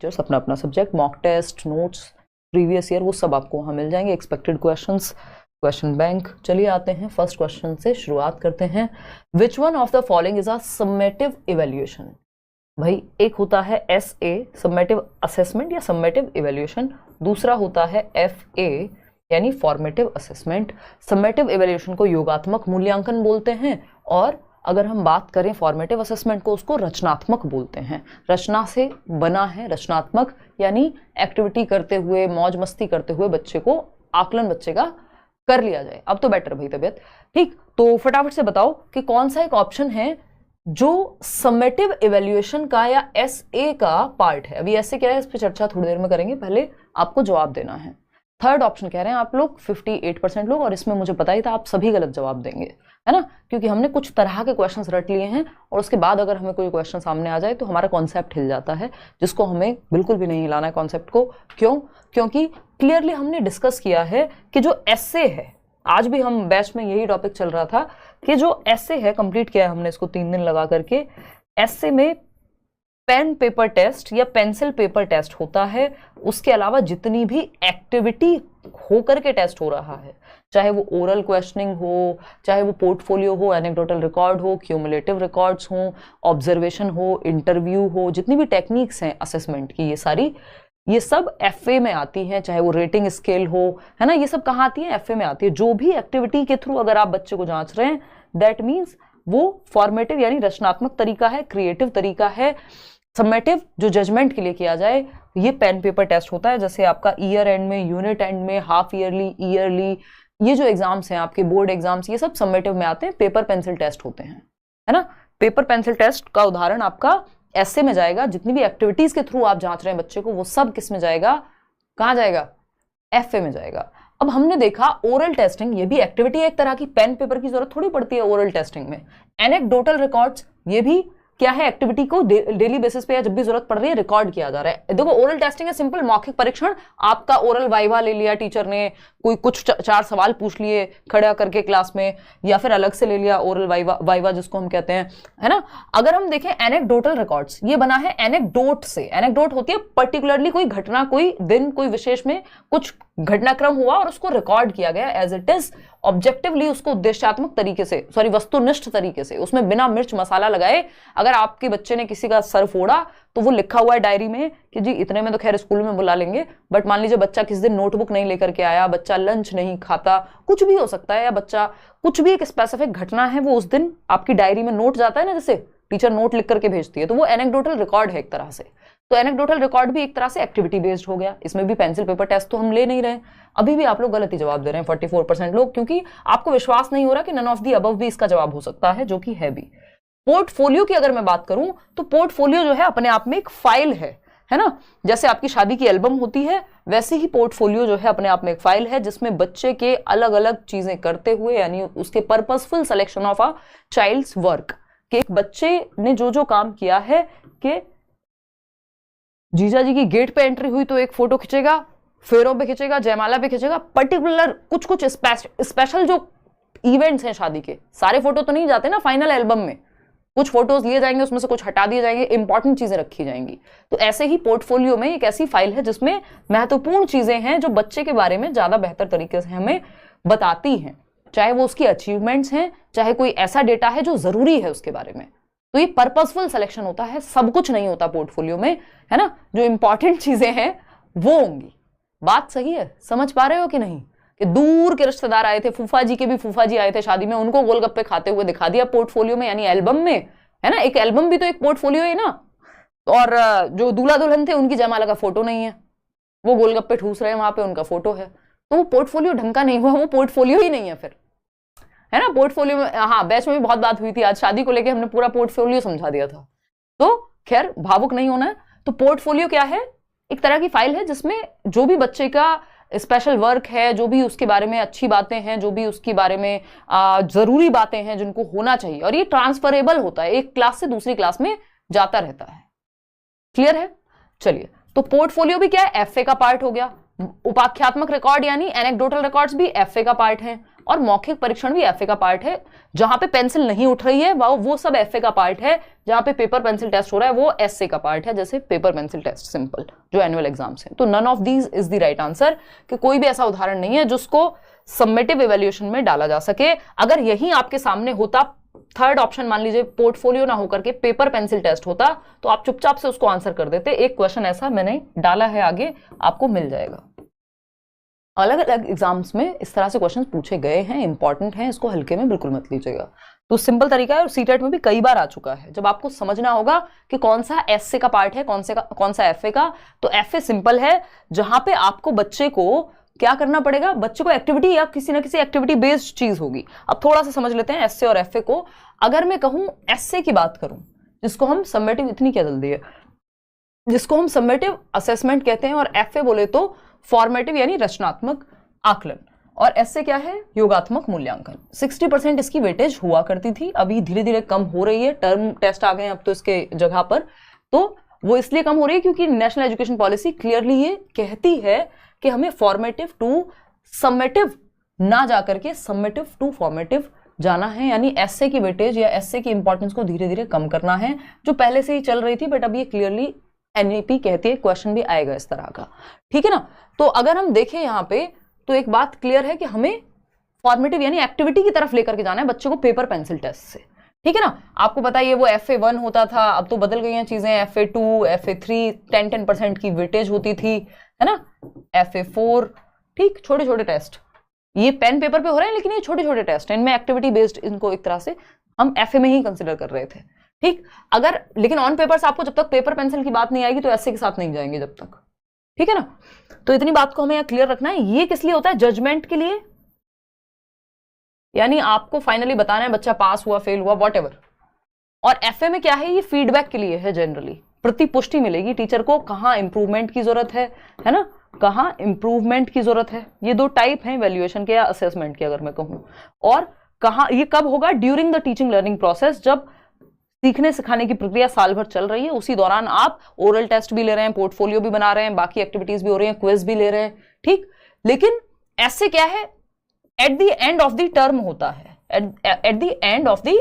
Just अपना अपना subject, mock test, notes, previous year, वो सब आपको वहाँ मिल जाएंगे, एक्सपेक्टेड क्वेश्चंस, क्वेश्चन बैंक। चलिए आते हैं फर्स्ट क्वेश्चन से, शुरुआत करते हैं। Which one of the following is a summative evaluation? भाई एक होता है SA समेटिव असेसमेंट या समेटिव इवैल्यूएशन, दूसरा होता है FA यानी फॉर्मेटिव असेसमेंट। समेटिव इवैल्यूएशन को योगात्मक मूल्यांकन बोलते हैं, और अगर हम बात करें फॉर्मेटिव असेसमेंट को, उसको रचनात्मक बोलते हैं। रचना से बना है, रचनात्मक यानी एक्टिविटी करते हुए, मौज मस्ती करते हुए बच्चे को आकलन बच्चे का कर लिया जाए। अब तो बेटर भाई तबियत ठीक। तो फटाफट से बताओ कि कौन सा एक ऑप्शन है जो समेटिव इवैल्यूएशन का या SA का पार्ट है। अभी SA क्या है इस पर चर्चा थोड़ी देर में करेंगे, पहले आपको जवाब देना है। थर्ड ऑप्शन कह रहे हैं आप लोग 58% लोग, और इसमें मुझे पता ही था आप सभी गलत जवाब देंगे, है ना, क्योंकि हमने कुछ तरह के क्वेश्चंस रट लिए हैं और उसके बाद अगर हमें कोई क्वेश्चन सामने आ जाए तो हमारा कॉन्सेप्ट हिल जाता है, जिसको हमें बिल्कुल भी नहीं हिलाना है कॉन्सेप्ट को। क्यों? क्योंकि क्लियरली हमने डिस्कस किया है कि जो SA है, आज भी हम बैच में यही टॉपिक चल रहा था कि जो SA है, कंप्लीट किया है हमने इसको 3 दिन लगा करके। SA में पेन पेपर टेस्ट या पेंसिल पेपर टेस्ट होता है, उसके अलावा जितनी भी एक्टिविटी होकर के टेस्ट हो रहा है, चाहे वो ओरल क्वेश्चनिंग हो, चाहे वो पोर्टफोलियो हो, एनेक्डोटल रिकॉर्ड हो, क्यूमुलेटिव रिकॉर्ड्स हो, ऑब्जर्वेशन हो, इंटरव्यू हो, जितनी भी टेक्निक्स हैं असेसमेंट की, ये सब FA में आती हैं। चाहे वो रेटिंग स्केल हो, है ना, ये सब कहाँ आती है? FA में आती है। जो भी एक्टिविटी के थ्रू अगर आप बच्चे को जांच रहे हैं, दैट मीन्स वो फॉर्मेटिव यानी रचनात्मक तरीका है, क्रिएटिव तरीका है। समेटिव जो जजमेंट के लिए किया जाए, ये पेन पेपर टेस्ट होता है। जैसे आपका ईयर एंड में, यूनिट एंड में, हाफ ईयरली, ईयरली, ये जो एग्जाम्स हैं आपके बोर्ड एग्जाम्स, ये सब समेटिव में आते हैं। पेपर पेंसिल टेस्ट होते हैं, है ना। पेपर पेंसिल टेस्ट का उदाहरण आपका SA में जाएगा। जितनी भी एक्टिविटीज के थ्रू आप जांच रहे हैं बच्चे को, वो सब किस में जाएगा? कहाँ जाएगा? FA में जाएगा। अब हमने देखा ओरल टेस्टिंग, ये भी एक्टिविटी है एक तरह की, पेन पेपर की जरूरत थोड़ी पड़ती है ओरल टेस्टिंग में। एनेक्डोटल रिकॉर्ड्स, ये भी क्या है? एक्टिविटी को डेली बेसिस पे या जब भी जरूरत पड़ रही है रिकॉर्ड किया जा रहा है। देखो ओरल टेस्टिंग है सिंपल मौखिक परीक्षण। आपका ओरल वाइवा ले लिया टीचर ने, कोई कुछ 4 सवाल पूछ लिए खड़ा करके क्लास में, या फिर अलग से ले लिया ओरल वाइवा जिसको हम कहते हैं, है ना। अगर हम देखें एनेक्डोटल रिकॉर्ड्स, ये बना है एनेक्डोट से। एनेक्डोट होती है पर्टिकुलरली कोई घटना, कोई दिन, कोई विशेष में कुछ घटनाक्रम हुआ और उसको रिकॉर्ड किया गया एज इट इज, ऑब्जेक्टिवली, उसको उद्देश्यात्मक तरीके से, वस्तुनिष्ठ तरीके से, उसमें बिना मिर्च मसाला लगाए। अगर आपके बच्चे ने किसी का सर फोड़ा तो वो लिखा हुआ है डायरी में कि जी इतने में तो खैर स्कूल में बुला लेंगे, बट मान लीजिए बच्चा किस दिन नोटबुक नहीं लेकर के आया, बच्चा लंच नहीं खाता, कुछ भी हो सकता है, या बच्चा कुछ भी एक स्पेसिफिक घटना है वो उस दिन आपकी डायरी में नोट जाता है ना, जैसे टीचर नोट लिख करके भेजती है, तो वो एनेक्डोटल रिकॉर्ड है एक तरह से। तो एनेक्डोटल रिकॉर्ड भी एक तरह से एक्टिविटी बेस्ड हो गया। इसमें भी पेंसिल पेपर टेस्ट तो हम ले नहीं रहे। अभी भी आप लोग गलत ही जवाब दे रहे हैं 44% लोग, क्योंकि आपको विश्वास नहीं हो रहा कि नन ऑफ दी अबव भी इसका जवाब हो सकता है, जो कि है भी। पोर्टफोलियो की अगर मैं बात करूं तो पोर्टफोलियो जो है अपने आप में एक फाइल है ना। जैसे आपकी शादी की एल्बम होती है, वैसे ही पोर्टफोलियो जो है अपने आप में एक फाइल है, जिसमें बच्चे के अलग अलग चीजें करते हुए, यानी उसके purposeful selection of a child's work, कि एक बच्चे ने जो जो काम किया है, कि जीजा जी की गेट पे एंट्री हुई तो एक फोटो खींचेगा, फेरों पे खींचेगा, जयमाला पे खींचेगा, पर्टिकुलर कुछ स्पेशल जो इवेंट्स हैं शादी के, सारे फोटो तो नहीं जाते ना फाइनल एल्बम में, कुछ फोटोज लिए जाएंगे, उसमें से कुछ हटा दिए जाएंगे, इंपॉर्टेंट चीजें रखी जाएंगी। तो ऐसे ही पोर्टफोलियो में एक ऐसी फाइल है जिसमें महत्वपूर्ण चीजें हैं जो बच्चे के बारे में ज्यादा बेहतर तरीके से हमें बताती हैं, चाहे वो उसकी अचीवमेंट्स हैं, चाहे कोई ऐसा डेटा है जो जरूरी है उसके बारे में। तो ये पर्पसफुल सिलेक्शन होता है, सब कुछ नहीं होता पोर्टफोलियो में, है ना। जो इंपॉर्टेंट चीजें हैं वो होंगी। बात सही है? समझ पा रहे हो कि नहीं? कि दूर के रिश्तेदार आए थे, फूफा जी के भी फूफा जी आए थे शादी में, उनको गोलगप्पे खाते हुए दिखा दिया पोर्टफोलियो में, यानी एल्बम में, है ना। एक एल्बम भी तो एक पोर्टफोलियो है ना। और जो दूल्हा दुल्हन थे उनकी जयमाला का फोटो नहीं है, वो गोलगप्पे ठूस रहे हैं वहां पे, उनका फोटो है, तो वो पोर्टफोलियो ढंग का नहीं हुआ, वो पोर्टफोलियो ही नहीं है फिर, है ना। पोर्टफोलियो में, हाँ बैच में भी बहुत बात हुई थी आज, शादी को लेके हमने पूरा पोर्टफोलियो समझा दिया था। तो खैर भावुक नहीं होना है। तो पोर्टफोलियो क्या है? एक तरह की फाइल है जिसमें जो भी बच्चे का स्पेशल वर्क है, जो भी उसके बारे में अच्छी बातें हैं, जो भी उसके बारे में जरूरी बातें हैं जिनको होना चाहिए, और ये ट्रांसफरेबल होता है, एक क्लास से दूसरी क्लास में जाता रहता है। क्लियर है? चलिए, तो पोर्टफोलियो भी क्या है? FA का पार्ट हो गया। उपाख्यात्मक रिकॉर्ड यानी एनेक्डोटल रिकॉर्ड्स भी एफए का पार्ट है, और मौखिक परीक्षण भी एफए का पार्ट है। जहां पे पेंसिल नहीं उठ रही है वो सब एफए का पार्ट है, जहां पे पेपर पेंसिल टेस्ट हो रहा है वो एसए का पार्ट है, जैसे पेपर पेंसिल टेस्ट सिंपल जो एनुअल एग्जाम्स है। तो none of these is the right answer, कि कोई भी ऐसा उदाहरण नहीं है जिसको सबमिटिव इवैल्यूएशन में डाला जा सके। अगर यही आपके सामने होता, थर्ड ऑप्शन मान लीजिए पोर्टफोलियो ना होकर के पेपर पेंसिल टेस्ट होता, तो आप चुपचाप से उसको आंसर कर देते। एक क्वेश्चन ऐसा मैंने डाला है, आगे आपको मिल जाएगा। अलग अलग एग्जाम्स में इस तरह से क्वेश्चंस पूछे गए हैं, इंपॉर्टेंट हैं, इसको हल्के में बिल्कुल मत लीजिएगा। तो सिंपल तरीका है, और सीटेट में भी कई बार आ चुका है। जब आपको समझना होगा कि कौन सा एसए का पार्ट है, कौन सा एफए का, तो एफए सिंपल है, जहां पे आपको बच्चे को क्या करना पड़ेगा, बच्चे को एक्टिविटी या किसी ना किसी एक्टिविटी बेस्ड चीज होगी। अब थोड़ा सा समझ लेते हैं एसए और एफए को। अगर मैं कहूं एसए की बात करूं, जिसको हम समेटिव, इतनी क्या जल्दी है, जिसको हम समेटिव असेसमेंट कहते हैं, और एफए बोले तो फॉर्मेटिव यानी रचनात्मक आकलन, और एसए क्या है, योगात्मक मूल्यांकन। 60% इसकी वेटेज हुआ करती थी, अभी धीरे धीरे कम हो रही है, टर्म टेस्ट आ गए अब तो इसके जगह पर। तो वो इसलिए कम हो रही है क्योंकि नेशनल एजुकेशन पॉलिसी क्लियरली ये कहती है कि हमें फॉर्मेटिव टू समेटिव ना जाकर के समेटिव टू फॉर्मेटिव जाना है, यानी एसए की वेटेज या एसए की इंपॉर्टेंस को धीरे धीरे कम करना है, जो पहले से ही चल रही थी, बट अब ये क्लियरली एनईपी कहती है, क्वेश्चन भी आएगा इस तरह का, ठीक है ना। तो अगर हम देखें यहां पे, तो एक बात क्लियर है कि हमें फॉर्मेटिव यानी एक्टिविटी की तरफ लेकर के जाना है बच्चों को पेपर पेंसिल टेस्ट से, ठीक है ना। आपको बताइए वो FA1 होता था, अब तो बदल गई हैं चीजें, FA2, FA3 10% की वेटेज होती थी, है ना, FA4, ठीक, छोटे छोटे टेस्ट ये पेन पेपर पे हो रहे हैं, लेकिन ये छोटे छोटे टेस्ट हैं, इनमें एक्टिविटी बेस्ड, इनको एक तरह से हम FA में ही कंसिडर कर रहे थे, ठीक। अगर लेकिन ऑन पेपर्स आपको जब तक पेपर पेंसिल की बात नहीं आएगी तो एसए के साथ नहीं जाएंगे जब तक, ठीक है ना। तो इतनी बात को हमें यहाँ क्लियर रखना है। ये किस लिए होता है, जजमेंट के लिए, यानी आपको फाइनली बताना है बच्चा पास हुआ फेल हुआ व्हाटएवर। और एफए में क्या है, ये फीडबैक के लिए है, जनरली प्रतिपुष्टि मिलेगी टीचर को, कहाँ इंप्रूवमेंट की जरूरत है ना, कहाँ इंप्रूवमेंट की जरूरत है। ये दो टाइप हैं वैल्यूएशन के या असेसमेंट के, अगर मैं कहूं। और कहाँ ये कब होगा, during the teaching learning process, जब सीखने सिखाने की प्रक्रिया साल भर चल रही है, उसी दौरान आप ओरल टेस्ट भी ले रहे हैं, पोर्टफोलियो भी बना रहे हैं, बाकी एक्टिविटीज भी हो रही हैं, क्विज भी ले रहे हैं, ठीक। लेकिन ऐसे क्या है, at the end of the term होता है, at the end of the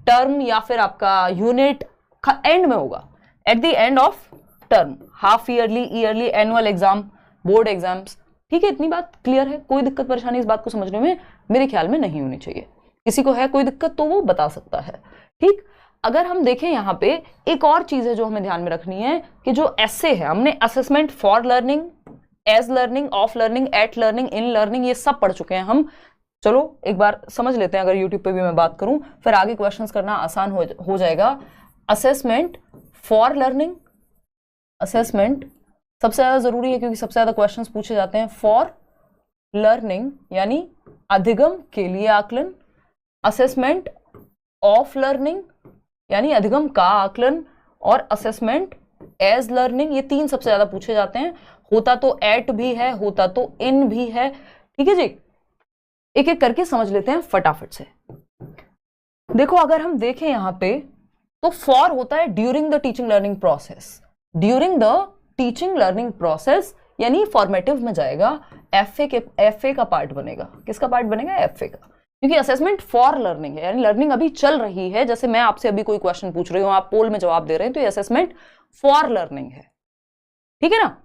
term, या फिर आपका यूनिट का एंड में होगा, at the end of term, half yearly, yearly, annual exam, board exams, ठीक है। इतनी बात क्लियर है, कोई दिक्कत परेशानी इस बात को समझने में मेरे ख्याल में नहीं होनी चाहिए। किसी को है कोई दिक्कत तो वो बता सकता है, ठीक। अगर हम देखें यहाँ पे एक और चीज है जो हमें ध्यान में रखनी है, कि जो एसए है, हमने assessment for learning, as learning, of learning, at learning, in learning, ये सब पढ़ चुके हैं हम। चलो एक बार समझ लेते हैं, अगर यूट्यूब पे भी मैं बात करूं फिर आगे क्वेश्चंस करना आसान हो जाएगा। असेसमेंट फॉर लर्निंग, असेसमेंट सबसे ज्यादा जरूरी है क्योंकि सबसे ज्यादा क्वेश्चंस पूछे जाते हैं। फॉर लर्निंग यानी अधिगम के लिए आकलन, असेसमेंट ऑफ लर्निंग यानी अधिगम का आकलन, और असेसमेंट एज लर्निंग, ये तीन सबसे ज्यादा पूछे जाते हैं। होता तो एट भी है, होता तो इन भी है, ठीक है जी। एक एक करके समझ लेते हैं फटाफट से। देखो अगर हम देखें यहां पे, तो फॉर होता है during the teaching learning process, during the teaching learning process यानी फॉर्मेटिव में जाएगा, एफए का पार्ट बनेगा। किसका पार्ट बनेगा, एफए का, क्योंकि असेसमेंट फॉर लर्निंग है, यानी लर्निंग अभी चल रही है। जैसे मैं आपसे अभी कोई क्वेश्चन पूछ रही हूं, आप पोल में जवाब दे रहे हैं, तो ये असेसमेंट फॉर लर्निंग है, ठीक है ना।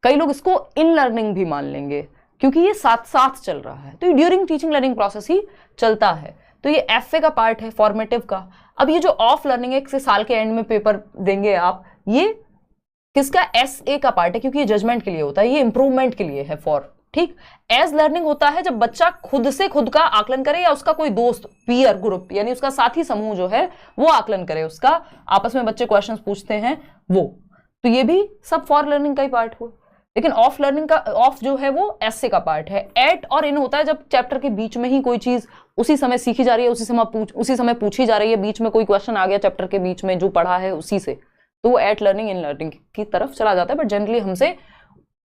कई लोग इसको इन लर्निंग भी मान लेंगे क्योंकि ये साथ साथ चल रहा है, तो ये ड्यूरिंग टीचिंग लर्निंग प्रोसेस ही चलता है। तो ये एफए का पार्ट है, फॉर्मेटिव का। अब ये जो ऑफ लर्निंग है, किसी साल के एंड में पेपर देंगे आप, ये किसका, एसए का पार्ट है, क्योंकि ये जजमेंट के लिए होता है, ये इंप्रूवमेंट के लिए है, फॉर, ठीक। एज लर्निंग होता है जब बच्चा खुद से खुद का आकलन करे, या उसका कोई दोस्त, पीयर ग्रुप यानी उसका साथी समूह जो है वो आकलन करे, उसका आपस में बच्चे क्वेश्चंस पूछते हैं वो, तो ये भी सब फॉर लर्निंग का ही पार्ट हुआ। लेकिन ऑफ लर्निंग का, ऑफ जो है वो एसए का पार्ट है। एट और इन होता है जब चैप्टर के बीच में ही कोई चीज उसी समय सीखी जा रही है, उसी समय पूछी जा रही है, बीच में कोई क्वेश्चन आ गया चैप्टर के बीच में जो पढ़ा है उसी से, तो वो एट लर्निंग इन लर्निंग की तरफ चला जाता है। बट जनरली हमसे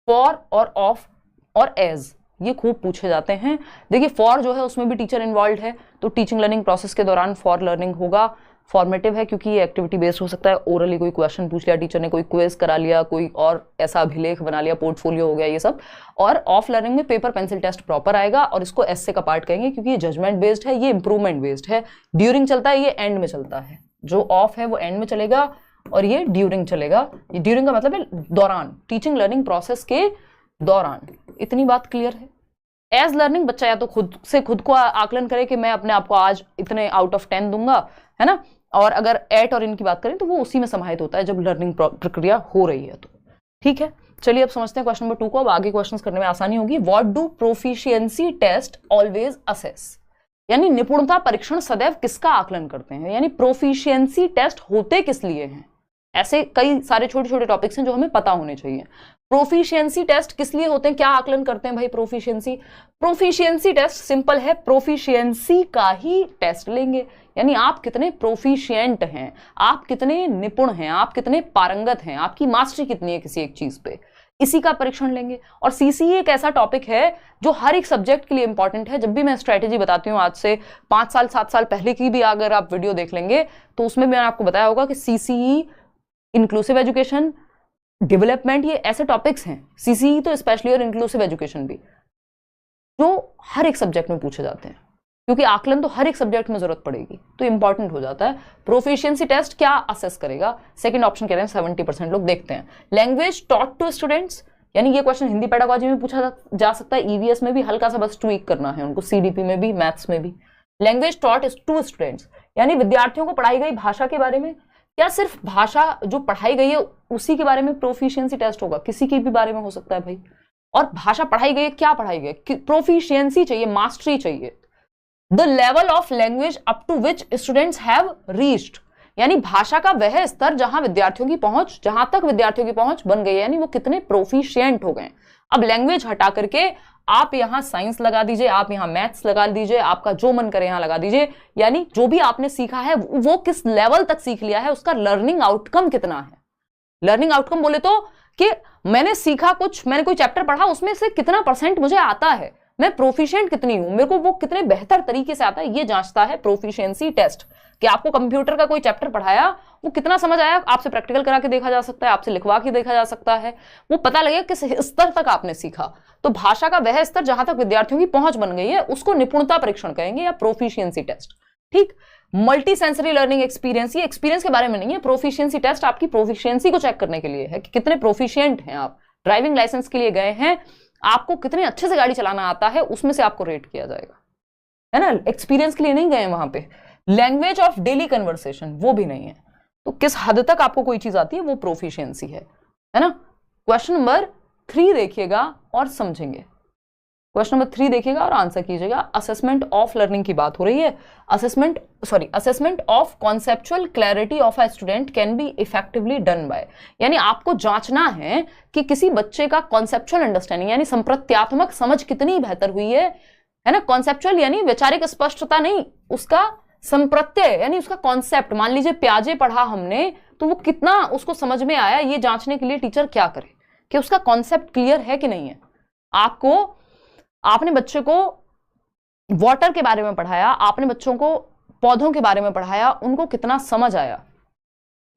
फॉर और ऑफ और एज ये खूब पूछे जाते हैं। देखिए फॉर जो है उसमें भी टीचर इन्वॉल्व है, तो टीचिंग लर्निंग प्रोसेस के दौरान फॉर लर्निंग होगा। फॉर्मेटिव है क्योंकि ये एक्टिविटी बेस्ड हो सकता है, ओरली कोई क्वेश्चन पूछ लिया टीचर ने, कोई क्विज करा लिया, कोई और ऐसा अभिलेख बना लिया, पोर्टफोलियो हो गया ये सब। और ऑफ लर्निंग में पेपर पेंसिल टेस्ट प्रॉपर आएगा और इसको एस्से का पार्ट कहेंगे क्योंकि ये जजमेंट बेस्ड है, ये इंप्रूवमेंट बेस्ड है। ड्यूरिंग चलता है, ये एंड में चलता है। जो ऑफ है वो एंड में चलेगा और ये ड्यूरिंग चलेगा। ये ड्यूरिंग का मतलब है दौरान, टीचिंग लर्निंग प्रोसेस के दौरान। इतनी बात क्लियर है। एज लर्निंग बच्चा या तो खुद को आकलन करे कि मैं अपने आप को आज इतने आउट ऑफ 10 दूंगा, है ना, और अगर एट और इन की बात करें तो वो उसी में समाहित होता है जब लर्निंग प्रक्रिया हो रही है तो। ठीक है, चलिए अब समझते हैं क्वेश्चन नंबर 2 को। अब आगे क्वेश्चंस करने में आसानी होगी। What do proficiency test always assess, यानी निपुणता परीक्षण सदैव किसका आकलन करते हैं, यानी प्रोफिशिएंसी टेस्ट होते किस लिए हैं। ऐसे कई सारे छोटे छोटे टॉपिक्स हैं जो हमें पता होने चाहिए। प्रोफिशिएंसी टेस्ट किस लिए होते हैं, क्या आकलन करते हैं भाई प्रोफिशिएंसी टेस्ट सिंपल है, प्रोफिशिएंसी का ही टेस्ट लेंगे, यानी आप कितने प्रोफिशिएंट हैं, आप कितने निपुण हैं, आप कितने पारंगत हैं, आपकी मास्टरी कितनी है किसी एक चीज पे, इसी का परीक्षण लेंगे। और सीसीई एक ऐसा टॉपिक है जो हर एक सब्जेक्ट के लिए इंपॉर्टेंट है। जब भी मैं स्ट्रेटेजी बताती हूँ, आज से 5 साल 7 साल पहले की भी अगर आप वीडियो देख लेंगे तो उसमें मैंने आपको बताया होगा कि सीसीई, इंक्लूसिव एजुकेशन, डेवलपमेंट, ये ऐसे टॉपिक्स हैं, सीसीई तो स्पेशली और इंक्लूसिव एजुकेशन भी, जो हर एक सब्जेक्ट में पूछे जाते हैं क्योंकि आकलन तो हर एक सब्जेक्ट में जरूरत पड़ेगी, तो इंपॉर्टेंट हो जाता है। प्रोफिशिएंसी टेस्ट क्या असेस करेगा, सेकंड ऑप्शन कह रहे हैं 70% लोग। देखते हैं, लैंग्वेज टॉट टू स्टूडेंट्स, यानी ये क्वेश्चन हिंदी पेडागोजी में पूछा जा सकता है, ईवीएस में भी हल्का सा बस ट्वीक करना है उनको, सीडीपी में भी, मैथ्स में भी। लैंग्वेज टॉट टू स्टूडेंट्स, यानी विद्यार्थियों को पढ़ाई गई भाषा के बारे में, क्या सिर्फ भाषा जो पढ़ाई गई है उसी के बारे में प्रोफिशिएंसी टेस्ट होगा, किसी के भी बारे में हो सकता है भाई। और भाषा पढ़ाई गई है, क्या पढ़ाई गई, प्रोफिशिएंसी चाहिए, मास्टरी चाहिए। The level of language up to which students have reached, यानी भाषा का वह स्तर जहां तक विद्यार्थियों की पहुंच बन गई है, यानी वो कितने प्रोफिशिएंट हो गए। अब लैंग्वेज हटा करके आप यहां साइंस लगा दीजिए, आप यहां मैथ्स लगा दीजिए, आपका जो मन करे यहां लगा दीजिए, यानी जो भी आपने सीखा है वो किस लेवल तक सीख लिया है, उसका लर्निंग आउटकम कितना है। लर्निंग आउटकम बोले तो कि मैंने सीखा कुछ, मैंने कोई चैप्टर पढ़ा, उसमें से कितना % मुझे आता है, मैं प्रोफिशिएंट कितनी हूं, मेरे को वो कितने बेहतर तरीके से आता है, ये जांचता है प्रोफिशिएंसी टेस्ट। कि आपको कंप्यूटर का कोई चैप्टर पढ़ाया, वो कितना समझ आया, आपसे प्रैक्टिकल करा के देखा जा सकता है, आपसे लिखवा के देखा जा सकता है, वो पता लगेगा किस स्तर तक आपने सीखा। तो भाषा का वह स्तर जहां तक विद्यार्थियों की पहुंच बन गई है उसको निपुणता परीक्षण कहेंगे या प्रोफिशिएंसी टेस्ट। ठीक, मल्टी सेंसरी लर्निंग एक्सपीरियंस, ये एक्सपीरियंस के बारे में नहीं है, प्रोफिशिएंसी टेस्ट आपकी प्रोफिशिएंसी को चेक करने के लिए है कि कितने प्रोफिशिएंट हैं आप। ड्राइविंग लाइसेंस के लिए गए हैं, आपको कितने अच्छे से गाड़ी चलाना आता है, उसमें से आपको रेट किया जाएगा, है ना, एक्सपीरियंस के लिए नहीं गए वहां पे। लैंग्वेज ऑफ डेली कन्वर्सेशन, वो भी नहीं है, तो किस हद तक आपको कोई चीज आती है वो प्रोफिशिएंसी है ना। क्वेश्चन नंबर 3 देखिएगा और समझेंगे। क्वेश्चन नंबर 3 देखिएगा और आंसर कीजिएगा। असेसमेंट ऑफ लर्निंग की बात हो रही है। Assessment of conceptual clarity of a student can be effectively done by, यानी आपको जांचना है कि किसी बच्चे का कॉन्सेप्चुअल अंडरस्टैंडिंग यानी संप्रत्यात्मक समझ कितनी बेहतर हुई है ना। कॉन्सेप्चुअल यानी वैचारिक स्पष्टता नहीं, उसका संप्रत्यय यानी उसका कॉन्सेप्ट। मान लीजिए प्याजे पढ़ा हमने तो वो कितना उसको समझ में आया, ये जांचने के लिए टीचर क्या करे कि उसका कॉन्सेप्ट क्लियर है कि नहीं है। आपने बच्चे को वाटर के बारे में पढ़ाया, आपने बच्चों को पौधों के बारे में पढ़ाया, उनको कितना समझ आया,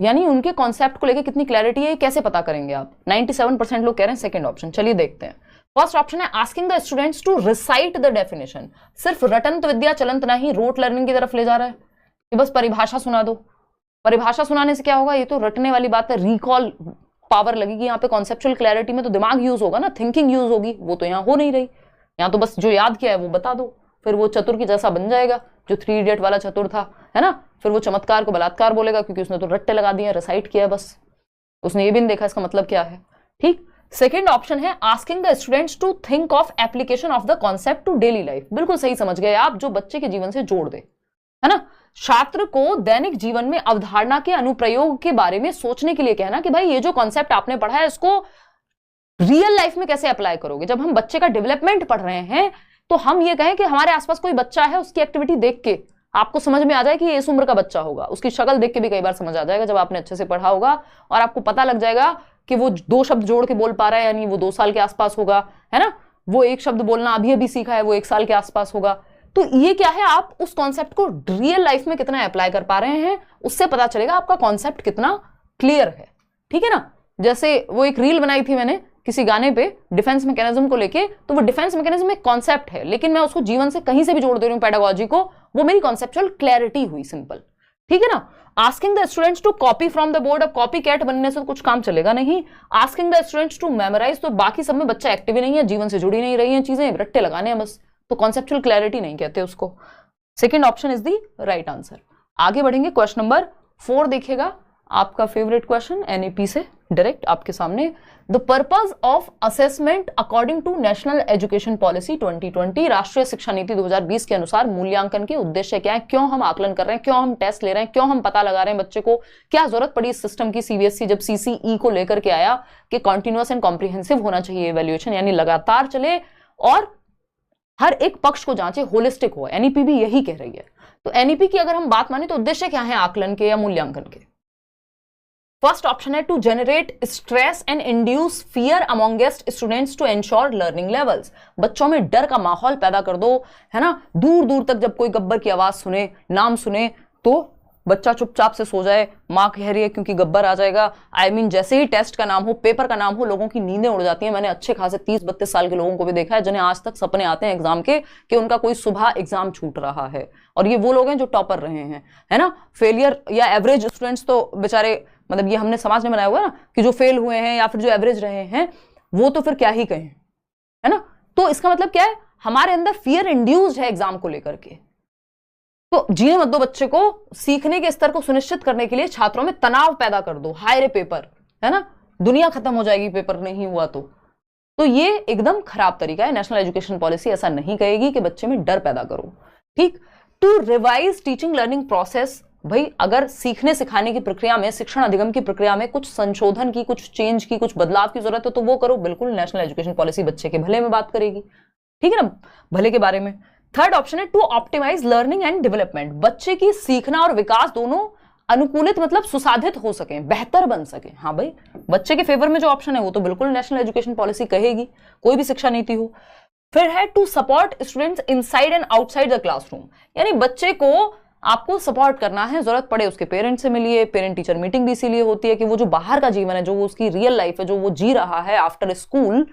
यानी उनके कॉन्सेप्ट को लेकर कितनी क्लैरिटी है, कैसे पता करेंगे आप। 97% लोग कह रहे हैं सेकंड ऑप्शन। चलिए देखते हैं। फर्स्ट ऑप्शन है asking the students to recite the definition. सिर्फ रटंत विद्या चलंत नहीं, रोट लर्निंग की तरफ ले जा रहा है कि बस परिभाषा सुना दो। परिभाषा सुनाने से क्या होगा, ये तो रटने वाली बात है, रिकॉल पावर लगेगी यहाँ पे। कॉन्सेप्चुअल क्लैरिटी में तो दिमाग यूज होगा ना, थिंकिंग यूज होगी, वो तो यहाँ हो नहीं रही। यहाँ तो बस जो याद किया है वो बता दो, फिर वो चतुर की जैसा बन जाएगा जो 3 इडियट वाला चतुर था, है ना। फिर वो चमत्कार को बलात्कार बोलेगा क्योंकि उसने तो रट्टे लगा दिए, रिसाइट किया, बस उसने ये भी नहीं देखा इसका मतलब क्या है। ठीक, सेकेंड ऑप्शन है asking the students to think of application of the concept to daily life. बिल्कुल सही समझ गए आप, जो बच्चे के जीवन से जोड़ दे, है ना। छात्र को दैनिक जीवन में अवधारणा के अनुप्रयोग के बारे में सोचने के लिए कहना कि भाई ये जो कॉन्सेप्ट आपने पढ़ा है इसको रियल लाइफ में कैसे अप्लाई करोगे। जब हम बच्चे का डेवलपमेंट पढ़ रहे हैं तो हम ये कहें कि हमारे आसपास कोई बच्चा है, उसकी एक्टिविटी देख के आपको समझ में आ जाए कि ये इस उम्र का बच्चा होगा। उसकी शक्ल देख के भी कई बार समझ आ जाएगा जब आपने अच्छे से पढ़ा होगा, और आपको पता लग जाएगा कि वो 2 शब्द जोड़ के बोल पा रहा है, यानी वो 2 साल के आसपास होगा, है ना। वो 1 शब्द बोलना अभी अभी सीखा है, वो 1 साल के आसपास होगा। तो ये क्या है, आप उस कॉन्सेप्ट को रियल लाइफ में कितना अप्लाई कर पा रहे हैं, उससे पता चलेगा आपका कॉन्सेप्ट कितना क्लियर है। ठीक है ना, जैसे वो एक रील बनाई थी मैंने किसी गाने पे डिफेंस मैकेनिज्म को लेके, तो वो डिफेंस मैकेनिज्म एक कॉन्सेप्ट है, लेकिन मैं उसको जीवन से कहीं से भी जोड़ दे रही हूँ पेडागोजी को, वो मेरी कॉन्सेप्चुअल क्लैरिटी हुई, सिंपल। ठीक है ना। Asking the students to copy from the board, अब कॉपी कैट बनने से कुछ काम चलेगा नहीं। Asking the students to memorise, तो बाकी सब में बच्चा एक्टिव ही नहीं है, जीवन से जुड़ी नहीं रही है चीजें, रट्टे लगाने हैं बस, तो कॉन्सेप्चुअल क्लैरिटी नहीं कहते उसको। Second option is the right answer. आगे बढ़ेंगे, क्वेश्चन नंबर 4 देखिएगा, आपका फेवरेट क्वेश्चन एनईपी से डायरेक्ट आपके सामने। The purpose of assessment according to national education policy 2020, राष्ट्रीय शिक्षा नीति 2020 के अनुसार मूल्यांकन के उद्देश्य क्या है, क्यों हम आकलन कर रहे हैं, क्यों हम टेस्ट ले रहे हैं, क्यों हम पता लगा रहे हैं बच्चे को, क्या जरूरत पड़ी इस सिस्टम की, सीबीएसई जब सीसीई को लेकर के आया कि कॉन्टिन्यूअस एंड कॉम्प्रिहेंसिव होना चाहिए इवैल्यूएशन, यानी लगातार चले और हर एक पक्ष को जांचे, होलिस्टिक हो। एनईपी भी यही कह रही है। तो एनईपी की अगर हम बात माने तो उद्देश्य क्या है आकलन के या मूल्यांकन के? फर्स्ट ऑप्शन है to generate stress and induce fear amongst students to ensure learning levels, बच्चों में डर का माहौल पैदा कर दो, है ना। दूर दूर तक जब कोई गब्बर की आवाज सुने, नाम सुने, तो बच्चा चुपचाप से सो जाए, माँ कह रही है क्योंकि गब्बर आ जाएगा। आई मीन जैसे ही टेस्ट का नाम हो, पेपर का नाम हो, लोगों की नींदें उड़ जाती हैं। मैंने अच्छे खासे 30-32 साल के लोगों को भी देखा है जिन्हें आज तक सपने आते हैं एग्जाम के कि उनका कोई सुबह एग्जाम छूट रहा है, और ये वो लोग हैं जो टॉपर रहे हैं, है ना। फेलियर या एवरेज स्टूडेंट्स तो बेचारे, मतलब ये हमने समाज में बनाया हुआ ना कि जो फेल हुए हैं या फिर जो एवरेज रहे हैं वो तो फिर क्या ही कहें, है ना। तो इसका मतलब क्या है, हमारे अंदर फियर इंड्यूस्ड है एग्जाम को लेकर के। तो जीने मत दो बच्चे को, सीखने के स्तर को सुनिश्चित करने के लिए छात्रों में तनाव पैदा कर दो, हाय रे पेपर, है ना, दुनिया खत्म हो जाएगी पेपर नहीं हुआ तो ये एकदम खराब तरीका है। नेशनल एजुकेशन पॉलिसी ऐसा नहीं कहेगी कि बच्चे में डर पैदा करो। ठीक। To revise teaching learning process, भाई अगर सीखने सिखाने की प्रक्रिया में, शिक्षण अधिगम की प्रक्रिया में कुछ संशोधन की, कुछ चेंज की, कुछ बदलाव की जरूरत है तो वो करो, बिल्कुल नेशनल एजुकेशन पॉलिसी बच्चे के भले में बात करेगी। ठीक है ना, भले के बारे में। थर्ड ऑप्शन है to optimise learning and development, बच्चे की सीखना और विकास दोनों अनुकूलित, मतलब सुसाधित हो सके, बेहतर बन सके। हाँ भाई, बच्चे के फेवर में जो ऑप्शन है वो तो बिल्कुल नेशनल एजुकेशन पॉलिसी कहेगी, कोई भी शिक्षा नीति हो। फिर है to support students inside and outside the classroom, यानी बच्चे को आपको सपोर्ट करना है, जरूरत पड़े उसके पेरेंट्स से मिलिए। पेरेंट टीचर मीटिंग भी इसीलिए होती है कि वो जो बाहर का जीवन है, जो वो उसकी रियल लाइफ है, जो वो जी रहा है आफ्टर स्कूल,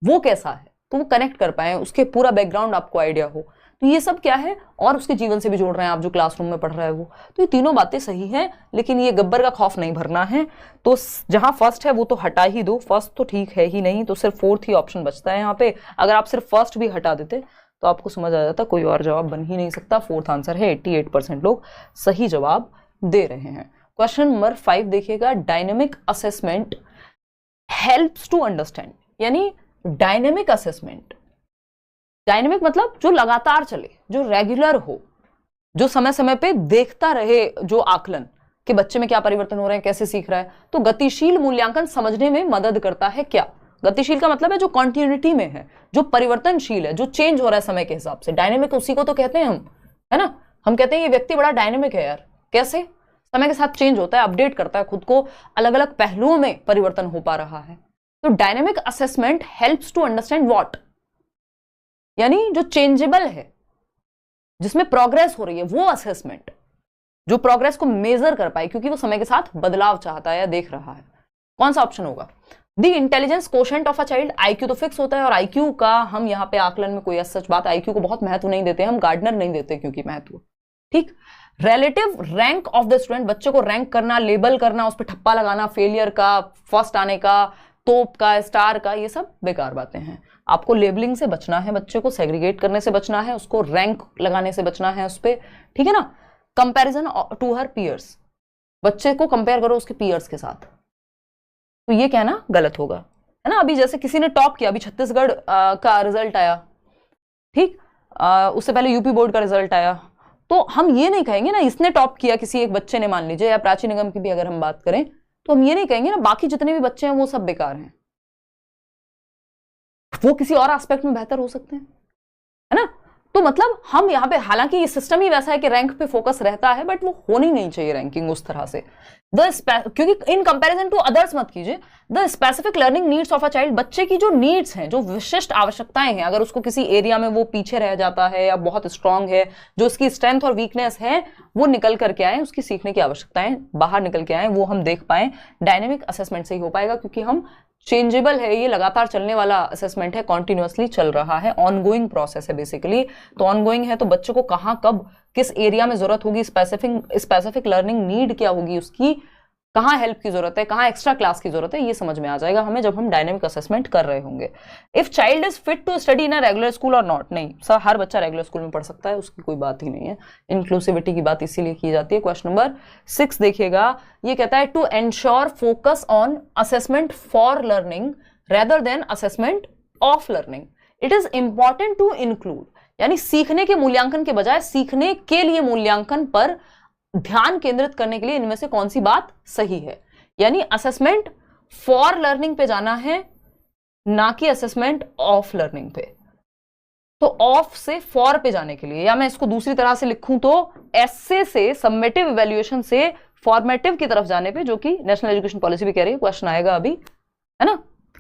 वो कैसा है, तो वो कनेक्ट कर पाए, उसके पूरा बैकग्राउंड आपको आइडिया हो। तो ये सब क्या है, और उसके जीवन से भी जोड़ रहे हैं आप जो क्लासरूम में पढ़ रहा है वो। तो ये तीनों बातें सही हैं, लेकिन ये गब्बर का खौफ नहीं भरना है। तो जहां फर्स्ट है वो तो हटा ही दो, फर्स्ट तो ठीक है ही नहीं, तो सिर्फ फोर्थ ही ऑप्शन बचता है यहाँ पे। अगर आप सिर्फ फर्स्ट भी हटा देते तो आपको समझ आ जाता कोई और जवाब बन ही नहीं सकता। फोर्थ आंसर है, 88% लोग सही जवाब दे रहे हैं। क्वेश्चन नंबर 5 देखिएगा, dynamic assessment helps to understand, यानी डायनेमिक असेसमेंट, डायनेमिक मतलब जो लगातार चले, जो रेगुलर हो, जो समय समय पे देखता रहे, जो आकलन कि बच्चे में क्या परिवर्तन हो रहे हैं, कैसे सीख रहा है। तो गतिशील मूल्यांकन समझने में मदद करता है। क्या गतिशील का मतलब है जो कॉन्टिन्यूटी में है, जो परिवर्तनशील है, जो चेंज हो रहा है समय के हिसाब से। डायनेमिक उसी को तो कहते हैं हम, है ना। हम कहते हैं ये व्यक्ति बड़ा डायनेमिक है यार, कैसे समय के साथ चेंज होता है, अपडेट करता है खुद को, अलग अलग पहलुओं में परिवर्तन हो पा रहा है। तो dynamic assessment helps to understand what, यानी जो चेंजेबल है, जिसमें प्रोग्रेस हो रही है, वो असेसमेंट जो प्रोग्रेस को मेजर कर पाए, क्योंकि वो समय के साथ बदलाव चाहता है या देख रहा है। कौन सा ऑप्शन होगा? The intelligence quotient of a child, IQ तो फिक्स होता है, और आईक्यू का हम यहाँ पे आकलन में कोई सच बात, आईक्यू को बहुत महत्व नहीं देते हम, गार्डनर नहीं देते क्योंकि महत्व। ठीक। Relative rank of the student, बच्चे को रैंक करना, लेबल करना, उस पर ठप्पा लगाना, फेलियर का, फर्स्ट आने का, तोप का, स्टार का, ये सब बेकार बातें हैं। आपको लेबलिंग से बचना है, बच्चे को सेग्रीगेट करने से बचना है, उसको रैंक लगाने से बचना है उस पर। ठीक है ना। कंपैरिजन टू हर पीयर्स, बच्चे को कंपेयर करो उसके पीयर्स के साथ, तो ये कहना गलत होगा, है ना। अभी जैसे किसी ने टॉप किया, अभी छत्तीसगढ़ का रिजल्ट आया, ठीक, उससे पहले यूपी बोर्ड का रिजल्ट आया, तो हम ये नहीं कहेंगे ना इसने टॉप किया, किसी एक बच्चे ने मान लीजिए, या प्राची निगम की भी अगर हम बात करें, तो हम ये नहीं कहेंगे ना बाकी जितने भी बच्चे हैं वो सब बेकार हैं, वो किसी और एस्पेक्ट में बेहतर हो सकते हैं, है ना। तो मतलब हम यहाँ पे, हालांकि ये सिस्टम ही वैसा है कि रैंक पे फोकस रहता है, बट वो होनी नहीं चाहिए रैंकिंग उस तरह से। क्योंकि इन कंपैरिजन टू अदर्स मत कीजिए। The specific learning needs of a child, बच्चे की जो नीड्स हैं, जो विशिष्ट आवश्यकताएं हैं, अगर उसको किसी एरिया में वो पीछे रह जाता है या बहुत स्ट्रांग है, जो उसकी स्ट्रेंथ और वीकनेस है वो निकल करके आए, उसकी सीखने की आवश्यकताएं बाहर निकल के आए, वो हम देख पाए। डायनेमिक असेसमेंट से ही हो पाएगा, क्योंकि हम चेंजेबल है, ये लगातार चलने वाला असेसमेंट है, कॉन्टिन्यूअसली चल रहा है, ऑनगोइंग प्रोसेस है बेसिकली। तो ऑनगोइंग है तो बच्चों को कहाँ कब किस एरिया में जरूरत होगी, स्पेसिफिक लर्निंग नीड क्या होगी उसकी, कहाँ हेल्प की जरूरत है, कहाँ एक्स्ट्रा क्लास की जरूरत है, ये समझ में आ जाएगा हमें जब हम डायनेमिक असेसमेंट कर रहे होंगे। If child is fit to study in a regular school और नॉट, नहीं सर हर बच्चा रेगुलर स्कूल में पढ़ सकता है, उसकी कोई बात ही नहीं है। इंक्लूसिविटी की बात इसीलिए की जाती है। क्वेश्चन नंबर 6 देखिएगा, ये कहता है to ensure focus on assessment for learning rather than assessment of learning, it is important to include, यानी सीखने के मूल्यांकन के बजाय सीखने के लिए मूल्यांकन पर ध्यान केंद्रित करने के लिए इनमें से कौन सी बात सही है। यानी असेसमेंट फॉर लर्निंग पे जाना है, ना कि असेसमेंट ऑफ लर्निंग पे। तो ऑफ से फॉर पे जाने के लिए, या मैं इसको दूसरी तरह से लिखूं तो एसए से, सबमेटिव इवैल्यूएशन से फॉर्मेटिव की तरफ जाने पे, जो कि नेशनल एजुकेशन पॉलिसी भी कह रही है, क्वेश्चन आएगा अभी, है ना,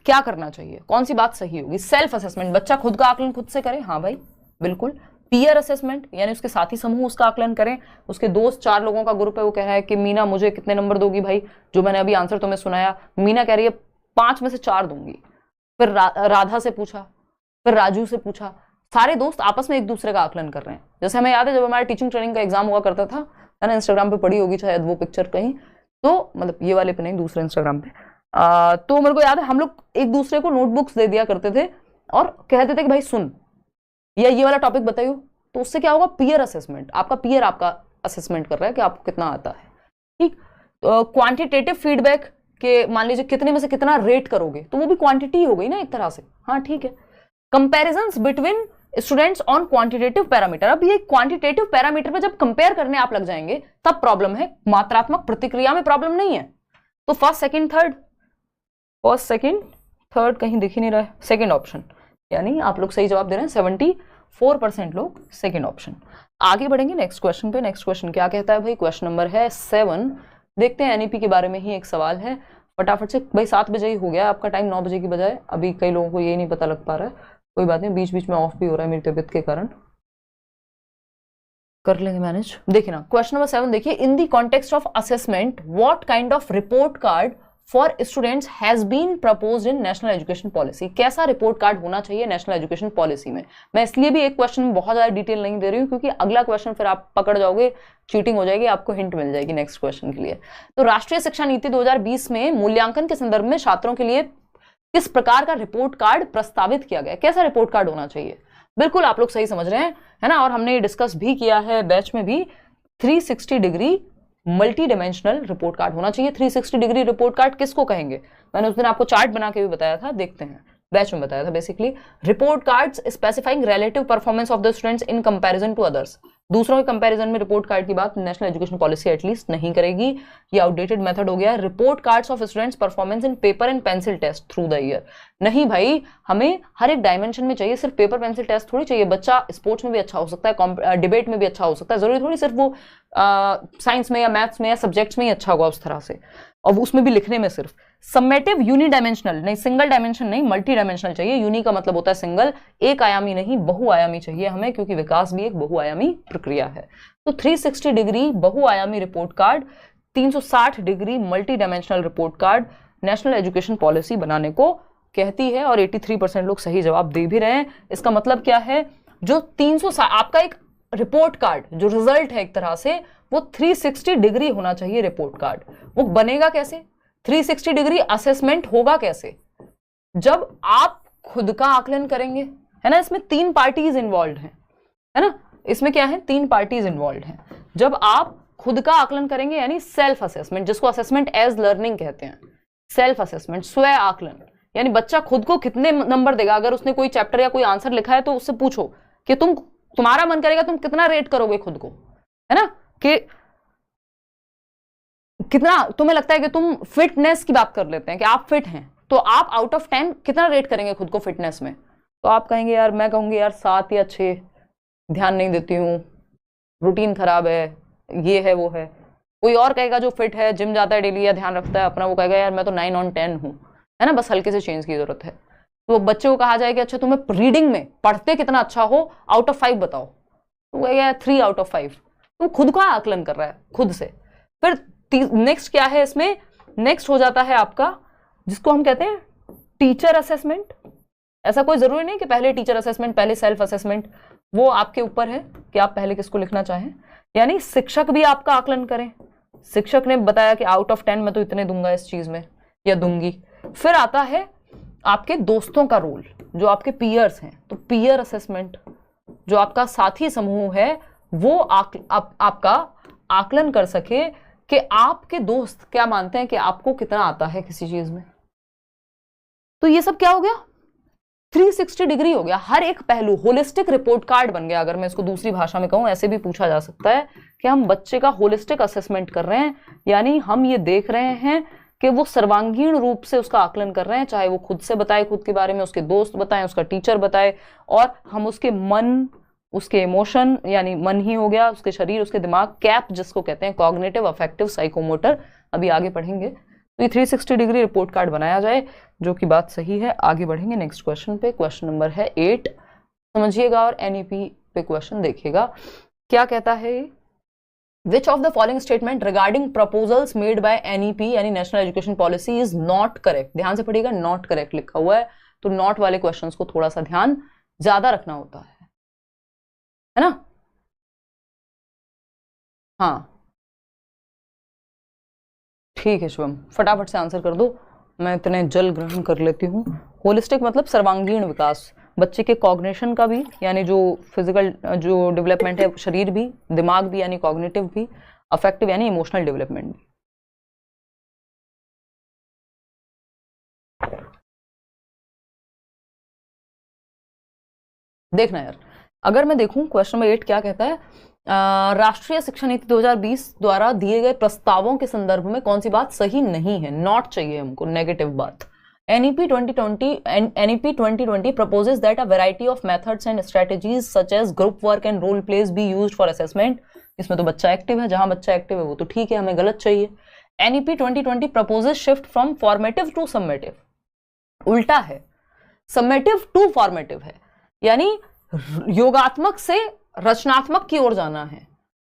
क्या करना चाहिए, कौन सी बात सही होगी। सेल्फ असेसमेंट, बच्चा खुद का आकलन खुद से करे, हाँ भाई बिल्कुल। पीयर असेसमेंट, यानी उसके साथी समूह उसका आकलन करें, उसके दोस्त 4 लोगों का ग्रुप है, वो कह रहा है कि मीना मुझे कितने नंबर दोगी भाई, जो मैंने अभी आंसर तुम्हें सुनाया, मीना कह रही है 5 में से 4 दूंगी। फिर राधा से पूछा, फिर राजू से पूछा, सारे दोस्त आपस में एक दूसरे का आकलन कर रहे हैं। जैसे हमें याद है जब हमारा टीचिंग ट्रेनिंग का एग्जाम हुआ करता था, है ना, इंस्टाग्राम पे पड़ी होगी शायद वो पिक्चर कहीं, तो मतलब ये वाले पे नहीं, दूसरे इंस्टाग्राम पे, तो मेरे को याद है हम लोग एक दूसरे को नोटबुक्स दे दिया करते थे और कहते थे कि भाई सुन, या ये वाला टॉपिक बताइयो। तो उससे क्या होगा, पीयर असेसमेंट, आपका पीयर आपका असेसमेंट कर रहा है कि आपको कितना आता है। ठीक, क्वांटिटेटिव फीडबैक के मान लीजिए कितने में से कितना रेट करोगे, तो वो भी क्वांटिटी हो गई ना एक तरह से, हाँ ठीक है। Comparisons between students on quantitative parameter, अब ये क्वांटिटेटिव पैरामीटर पे जब कंपेयर करने आप लग जाएंगे तब प्रॉब्लम है, मात्रात्मक प्रतिक्रिया में प्रॉब्लम नहीं है। तो फर्स्ट सेकंड थर्ड कहीं दिख ही नहीं रहा है, सेकंड ऑप्शन, यानी आप लोग सही जवाब दे रहे हैं, 74% लोग सेकंड ऑप्शन। आगे बढ़ेंगे नेक्स्ट क्वेश्चन पे। नेक्स्ट क्वेश्चन क्या कहता है भाई, क्वेश्चन नंबर है 7, देखते हैं एनईपी के बारे में ही एक सवाल है, फटाफट से भाई 7 बजे ही हो गया आपका टाइम, 9 बजे की बजाय। अभी कई लोगों को ये नहीं पता लग पा रहा है, कोई बात नहीं, बीच बीच में ऑफ भी हो रहा है मेरी तबीयत के कारण, कर लेंगे मैनेज। देखिए ना क्वेश्चन नंबर 7 देखिए, in the context of assessment what kind of report card for students has been proposed in national education policy, कैसा रिपोर्ट कार्ड होना चाहिए नेशनल एजुकेशन पॉलिसी में। मैं इसलिए भी एक क्वेश्चन में बहुत ज्यादा डिटेल नहीं दे रही हूँ क्योंकि अगला क्वेश्चन फिर आप पकड़ जाओगे, चीटिंग हो जाएगी, आपको हिंट मिल जाएगी नेक्स्ट क्वेश्चन के लिए। तो राष्ट्रीय शिक्षा नीति 2020 में मूल्यांकन के संदर्भ में छात्रों के लिए किस प्रकार का रिपोर्ट कार्ड प्रस्तावित किया गया, कैसा रिपोर्ट कार्ड होना चाहिए। बिल्कुल आप लोग सही समझ रहे हैं, है ना, और हमने ये डिस्कस भी किया है बैच में भी, 360 degree multi dimensional report card होना चाहिए। 360 डिग्री रिपोर्ट कार्ड किसको कहेंगे, मैंने उस दिन आपको चार्ट बना के भी बताया था, देखते हैं, बैच में बताया था basically. Report cards specifying relative performance of the students in comparison to others, दूसरों के कंपैरिजन में रिपोर्ट कार्ड की बात नेशनल एजुकेशन पॉलिसी एटलीस्ट नहीं करेगी, ये आउटडेटेड मेथड हो गया। Report cards of students performance in paper and pencil test through the year, नहीं भाई, हमें हर एक डायमेंशन में चाहिए, सिर्फ पेपर पेंसिल टेस्ट थोड़ी चाहिए। बच्चा स्पोर्ट्स में भी अच्छा हो सकता है, डिबेट में भी अच्छा हो सकता है, जरूरी थोड़ी सिर्फ वो साइंस में या मैथ्स में या सब्जेक्ट्स में ही अच्छा होगा उस तरह से, और उसमें भी लिखने में सिर्फ। सबमेटिव यूनिडायमेंशनल नहीं, सिंगल डायमेंशन नहीं, मल्टी डायमेंशनल चाहिए। यूनि का मतलब होता है सिंगल, एक आयामी नहीं, बहुआयामी चाहिए हमें, क्योंकि विकास भी एक बहुआयामी प्रक्रिया है। तो 360 डिग्री बहुआयामी report card, 360 degree multi dimensional report card national education policy बनाने को कहती है, और 83% लोग सही जवाब दे भी रहे हैं। इसका मतलब क्या है, जो 360 आपका एक रिपोर्ट कार्ड जो रिजल्ट है एक तरह से, वो 360 डिग्री होना चाहिए रिपोर्ट कार्ड। वो बनेगा कैसे, 360 डिग्री असेसमेंट होगा कैसे, जब आप खुद का आकलन करेंगे, है ना, इसमें 3 पार्टीज इन्वॉल्व हैं, है ना, इसमें क्या है, 3 पार्टीज इन्वॉल्व हैं। जब आप खुद का आकलन करेंगे, यानी सेल्फ असेसमेंट, जिसको असेसमेंट एज लर्निंग कहते हैं, सेल्फ असेसमेंट, स्व आकलन, यानी बच्चा खुद को कितने नंबर देगा। अगर उसने कोई चैप्टर या कोई आंसर लिखा है तो उससे पूछो कि तुम्हारा मन करेगा तुम कितना रेट करोगे खुद को, है ना, कि कितना तुम्हें लगता है कि तुम फिटनेस की बात कर लेते हैं कि आप फिट हैं, तो आप आउट ऑफ 10 कितना रेट करेंगे खुद को फिटनेस में। तो आप कहेंगे यार, मैं कहूंगी यार 7 या 6, ध्यान नहीं देती हूँ, रूटीन खराब है, ये है वो है। कोई और कहेगा जो फिट है, जिम जाता है डेली या ध्यान रखता है अपना, वो कहेगा यार मैं तो 9 on 10 हूँ, है ना, बस हल्के से चेंज की जरूरत है। तो बच्चे को कहा जाए कि अच्छा तुम्हें रीडिंग में पढ़ते कितना अच्छा हो, आउट ऑफ 5 बताओ, तो कहेगा 3 out of 5। तो खुद का आकलन कर रहा है खुद से। फिर नेक्स्ट क्या है इसमें, नेक्स्ट हो जाता है आपका जिसको हम कहते हैं टीचर असेसमेंट। ऐसा कोई जरूरी नहीं कि पहले टीचर असेसमेंट पहले सेल्फ असेसमेंट, वो आपके ऊपर है कि आप पहले किसको लिखना चाहें। यानी शिक्षक भी आपका आकलन करें, शिक्षक ने बताया कि आउट ऑफ 10 मैं तो इतने दूंगा इस चीज में या दूंगी। फिर आता है आपके दोस्तों का रोल, जो आपके पीयर्स हैं, तो पीयर असेसमेंट, जो आपका साथी समूह है वो आपका आकलन कर सके कि आपके दोस्त क्या मानते हैं कि आपको कितना आता है किसी चीज में। तो ये सब क्या हो गया, 360 डिग्री हो गया, हर एक पहलू होलिस्टिक रिपोर्ट कार्ड बन गया। अगर मैं इसको दूसरी भाषा में कहूं, ऐसे भी पूछा जा सकता है कि हम बच्चे का होलिस्टिक असेसमेंट कर रहे हैं, यानी हम ये देख रहे हैं कि वो सर्वांगीण रूप से उसका आकलन कर रहे हैं, चाहे वो खुद से बताए खुद के बारे में, उसके दोस्त बताएं, उसका टीचर बताए, और हम उसके मन, उसके इमोशन, यानी मन ही हो गया, उसके शरीर, उसके दिमाग, कैप जिसको कहते हैं कॉग्निटिव, अफेक्टिव, साइकोमोटर, अभी आगे पढ़ेंगे। तो ये 360 डिग्री रिपोर्ट कार्ड बनाया जाए, जो कि बात सही है। आगे बढ़ेंगे नेक्स्ट क्वेश्चन पे। क्वेश्चन नंबर है 8, समझिएगा और एनईपी पे क्वेश्चन देखिएगा। क्या कहता है, which of the following statement regarding proposals made by NEP यानी national education policy is not correct. ध्यान से पढ़िएगा, नॉट करेक्ट लिखा हुआ है, तो नॉट वाले क्वेश्चन को थोड़ा सा ध्यान ज्यादा रखना होता है ना। हाँ ठीक है शुभम, फटाफट से आंसर कर दो, मैं इतने जल ग्रहण कर लेती हूँ। होलिस्टिक मतलब सर्वांगीण विकास, बच्चे के कॉग्निशन का भी, यानी जो फिजिकल जो डेवलपमेंट है, शरीर भी, दिमाग भी यानी कॉग्निटिव भी, अफेक्टिव यानी इमोशनल डेवलपमेंट भी। देखना यार, अगर मैं देखूं क्वेश्चन नंबर 8 क्या कहता है, राष्ट्रीय शिक्षा नीति 2020 द्वारा दिए गए प्रस्तावों के संदर्भ में कौन सी बात सही नहीं है, नॉट चाहिए हमको, नेगेटिव बात। NEP 2020 proposes that a variety of methods and strategies such as group work and role plays be used for assessment। इसमें तो बच्चा एक्टिव है, जहां बच्चा एक्टिव है वो तो ठीक है, हमें गलत चाहिए। NEP 2020 proposes shift from formative to summative, उल्टा है, summative to formative है, यानी योगात्मक से रचनात्मक की ओर जाना है,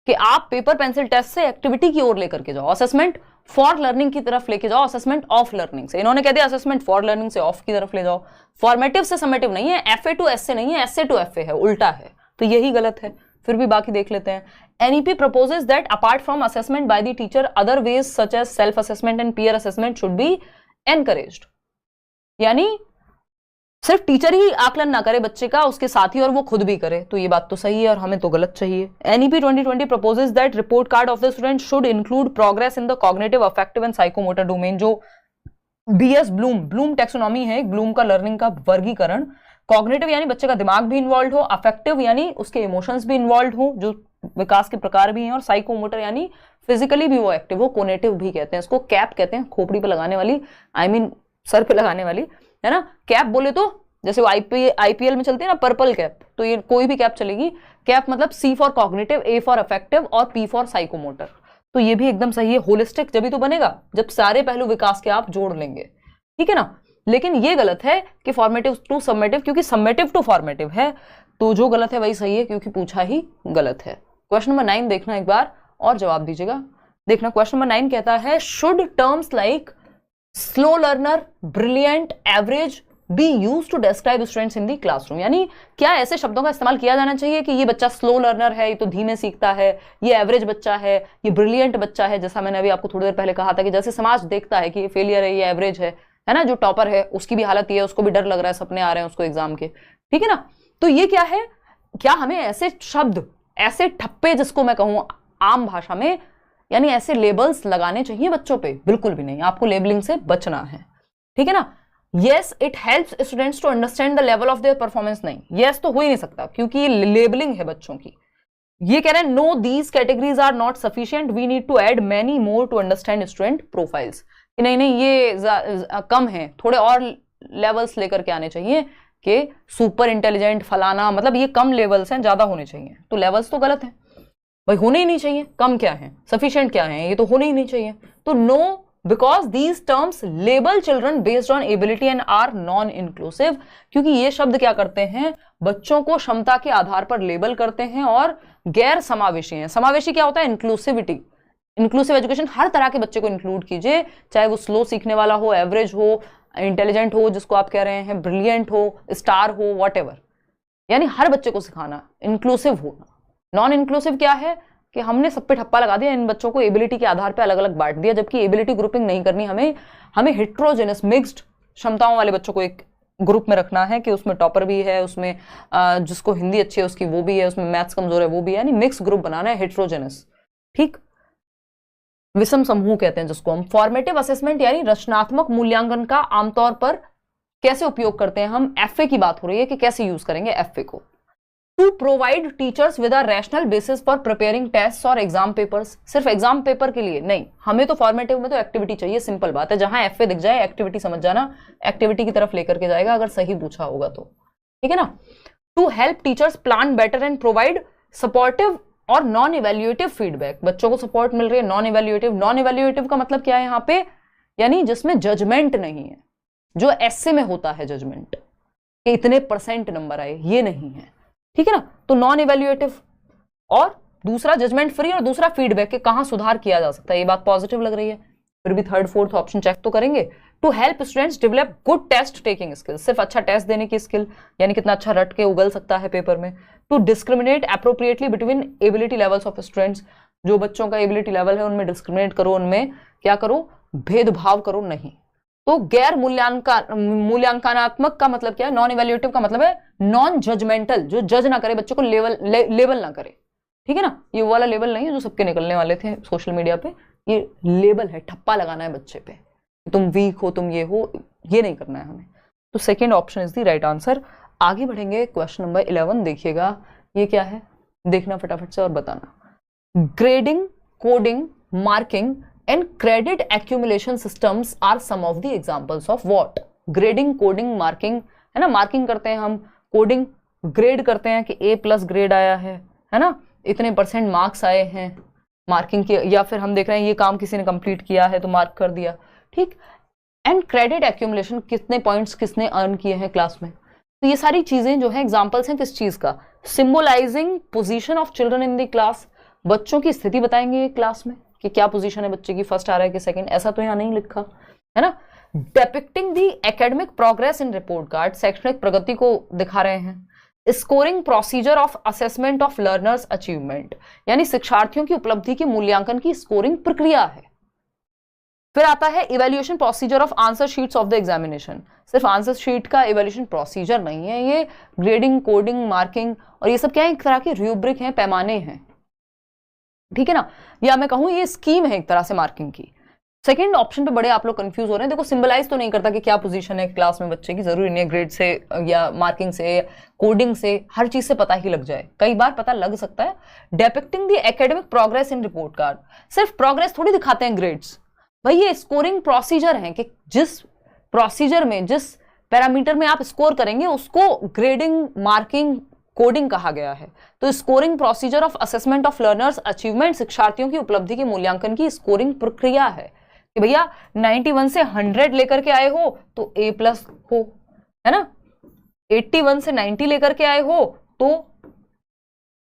कि आप पेपर पेंसिल टेस्ट से एक्टिविटी की ओर लेकर के जाओ, असेसमेंट फॉर लर्निंग की तरफ लेके जाओ, असेसमेंट ऑफ लर्निंग से। इन्होंने कह दिया असेसमेंट फॉर लर्निंग से ऑफ की तरफ ले जाओ। फॉर्मेटिव से समेटिव नहीं है, FA to SA नहीं है, SA to FA है, उल्टा है, तो यही गलत है। फिर भी बाकी देख लेते हैं। NEP proposes that apart from assessment by the teacher, other ways such as self assessment and peer assessment should be encouraged। यानी सिर्फ टीचर ही आकलन ना करे बच्चे का, उसके साथ ही और वो खुद भी करे, तो ये बात तो सही है और हमें तो गलत चाहिए। NEP 2020 proposes that report card of the student should include progress in the cognitive, affective and psychomotor domain। जो BS ब्लूम टेक्सोनॉमी है, ब्लूम का लर्निंग का वर्गीकरण। कॉग्निटिव यानी बच्चे का दिमाग भी इन्वॉल्व हो, अफेक्टिव यानी उसके इमोशंस भी इन्वॉल्व हो, जो विकास के प्रकार भी हैं, और साइकोमोटर यानी फिजिकली भी वो एक्टिव हो, कोनेटिव भी कहते हैं इसको, कैप कहते हैं खोपड़ी पे लगाने वाली, सर पे लगाने वाली, है ना। कैप बोले तो जैसे वो IPL में चलती है ना पर्पल कैप, तो ये कोई भी कैप चलेगी। कैप मतलब C for cognitive, A for affective और P फॉर साइकोमोटर, तो ये भी एकदम सही है। होलिस्टिक जब ही तो बनेगा जब सारे पहलू विकास के आप जोड़ लेंगे, ठीक है ना। लेकिन ये गलत है कि फॉर्मेटिव टू सबमेटिव, क्योंकि सबमेटिव टू फॉर्मेटिव है, तो जो गलत है वही सही है, क्योंकि पूछा ही गलत है। क्वेश्चन नंबर 9 देखना एक बार और जवाब दीजिएगा। देखना क्वेश्चन नंबर 9 कहता है, should terms like slow learner, brilliant, average be use to describe students in the classroom. यानी क्या ऐसे शब्दों का इस्तेमाल किया जाना चाहिए कि ये बच्चा स्लो लर्नर है, ये तो धीमे सीखता है, ये एवरेज बच्चा है, ये ब्रिलियंट बच्चा है, जैसा मैंने अभी आपको थोड़ी देर पहले कहा था कि जैसे समाज देखता है कि ये फेलियर है, ये एवरेज है ना, जो टॉपर है उसकी भी हालत ये है, उसको भी डर लग रहा है, सपने आ रहे हैं उसको एग्जाम के, ठीक है ना। तो ये क्या है, क्या हमें ऐसे शब्द, ऐसे ठप्पे जिसको मैं कहूं आम भाषा में, यानी ऐसे लेबल्स लगाने चाहिए बच्चों पे? बिल्कुल भी नहीं, आपको लेबलिंग से बचना है, ठीक है ना। Yes it helps students to understand the level of their performance, नहीं, यस तो हो ही नहीं सकता क्योंकि ये लेबलिंग है बच्चों की। ये कह रहे हैं no these categories are not sufficient, we need to add many more to understand student profiles. नहीं ये कम है, थोड़े और लेवल्स लेकर के आने चाहिए कि सुपर इंटेलिजेंट फलाना, मतलब ये कम लेवल्स हैं, ज्यादा होने चाहिए। तो लेवल्स तो गलत हैं भाई, होने ही नहीं चाहिए। कम क्या है, सफिशिएंट क्या है, ये तो होने ही नहीं चाहिए। तो no, because these terms label children based on ability and are non inclusive, क्योंकि ये शब्द क्या करते हैं, बच्चों को क्षमता के आधार पर लेबल करते हैं और गैर समावेशी हैं। समावेशी क्या होता है, इंक्लूसिविटी। इंक्लूसिव एजुकेशन, हर तरह के बच्चे को इंक्लूड कीजिए, चाहे वो स्लो सीखने वाला हो, एवरेज हो, इंटेलिजेंट हो जिसको आप कह रहे हैं, ब्रिलियंट हो, स्टार हो, वॉट यानी हर बच्चे को सिखाना, इंक्लूसिव होना। नॉन इंक्लूसिव क्या है कि हमने सब पे ठप्पा लगा दिया, इन बच्चों को एबिलिटी के आधार पे अलग अलग बांट दिया, जबकि एबिलिटी ग्रुपिंग नहीं करनी। हमें हेट्रोजेनस मिक्स्ड क्षमताओं वाले बच्चों को एक ग्रुप में रखना है कि उसमें टॉपर भी है, उसमें जिसको हिंदी अच्छी है उसकी वो भी है, उसमें मैथ्स कमजोर है वो भी है, यानी मिक्स ग्रुप बनाना है, हेट्रोजेनस। ठीक, विषम समूह कहते हैं जिसको हम। फॉर्मेटिव असेसमेंट यानी रचनात्मक मूल्यांकन का आमतौर पर कैसे उपयोग करते हैं हम, एफए की बात हो रही है कि कैसे यूज करेंगे एफए को। To provide teachers with a rational basis for preparing test और एग्जाम पेपर्स। सिर्फ एग्जाम पेपर के लिए नहीं, हमें तो फॉर्मेटिव में तो एक्टिविटी चाहिए, सिंपल बात है। जहां एफए दिख जाए एक्टिविटी समझ जाना, एक्टिविटी की तरफ लेकर के जाएगा अगर सही पूछा होगा तो, ठीक है ना। To help teachers plan better and provide supportive और नॉन इवेल्युएटिव फीडबैक। बच्चों को सपोर्ट मिल रही है, नॉन इवेल्युएटिव। नॉन इवेल्युएटिव का मतलब क्या है यहाँ पे, यानी जिसमें जजमेंट नहीं है, जो एसए में होता है जजमेंट कि इतने परसेंट नंबर आए, ये नहीं है, ठीक है ना। तो नॉन इवेल्युएटिव, और दूसरा जजमेंट फ्री, और दूसरा फीडबैक के कहां सुधार किया जा सकता है। ये बात पॉजिटिव लग रही है, फिर भी थर्ड फोर्थ ऑप्शन चेक तो करेंगे। To help students develop good test taking skill, सिर्फ अच्छा टेस्ट देने की स्किल, यानी कितना अच्छा रट के उगल सकता है पेपर में। To discriminate appropriately between ability levels of students, जो बच्चों का एबिलिटी लेवल है उनमें डिस्क्रिमिनेट करो, उनमें क्या करो, भेदभाव करो नहीं। तो गैर मूल्यांकनात्मक का मतलब क्या है, नॉन इवेल्युएटिव का मतलब है नॉन जजमेंटल, जो जज ना करे बच्चों को, लेबल ना करे, ठीक है ना। ये वाला लेबल नहीं है जो सबके निकलने वाले थे सोशल मीडिया पे, ये लेबल है, ठप्पा लगाना है बच्चे पे, तुम वीक हो, तुम ये हो, ये नहीं करना है हमें। तो second option is the right answer. आगे बढ़ेंगे, क्वेश्चन नंबर 11 देखिएगा, ये क्या है, देखना फटाफट से और बताना। Grading, coding, marking and credit accumulation systems are some of the examples of what? Grading, coding, marking, है ना, मार्किंग करते हैं हम, कोडिंग ग्रेड करते हैं कि A+ ग्रेड आया है ना, इतने % मार्क्स आए हैं मार्किंग के, या फिर हम देख रहे हैं ये काम किसी ने कंप्लीट किया है तो मार्क कर दिया, ठीक। एंड क्रेडिट एक्यूमुलेशन, कितने पॉइंट्स किसने अर्न किए हैं क्लास में। तो ये सारी चीजें जो है एग्जाम्पल्स हैं किस चीज का, symbolising position of children in the class, बच्चों की स्थिति बताएंगे क्लास में कि क्या पोजीशन है बच्चे की, फर्स्ट आ रहा है कि सेकंड, ऐसा तो यहाँ नहीं लिखा है ना। Depicting the academic progress in report card, शैक्षणिक प्रगति को दिखा रहे हैं। Scoring procedure of assessment of learners achievement, यानी शिक्षार्थियों की उपलब्धि की मूल्यांकन की स्कोरिंग प्रक्रिया है। फिर आता है evaluation procedure of answer sheets of the examination, सिर्फ आंसर शीट का इवेल्युएशन प्रोसीजर नहीं है, ये ग्रेडिंग, कोडिंग, मार्किंग और ये सब क्या है, एक तरह के रूब्रिक हैं, पैमाने हैं, ठीक है ना, या मैं कहूं ये स्कीम है एक तरह से मार्किंग की। सेकंड ऑप्शन पे बड़े आप लोग कंफ्यूज हो रहे हैं, देखो सिंबलाइज तो नहीं करता कि क्या पोजीशन है क्लास में बच्चे की, जरूरी नहीं है ग्रेड से या मार्किंग से, कोडिंग से, हर चीज से पता ही लग जाए, कई बार पता लग सकता है। Depicting the academic progress in report card, सिर्फ प्रोग्रेस थोड़ी दिखाते हैं ग्रेड्स, भाई ये स्कोरिंग प्रोसीजर है कि जिस प्रोसीजर में, जिस पैरामीटर में आप स्कोर करेंगे उसको ग्रेडिंग, मार्किंग, कोडिंग कहा गया है। तो scoring procedure of assessment of learners achievement, शिक्षार्थियों की उपलब्धि के मूल्यांकन की स्कोरिंग प्रक्रिया है कि भैया 91 से 100 लेकर के आए हो तो A+ हो, है ना, 81 से 90 लेकर के आए हो तो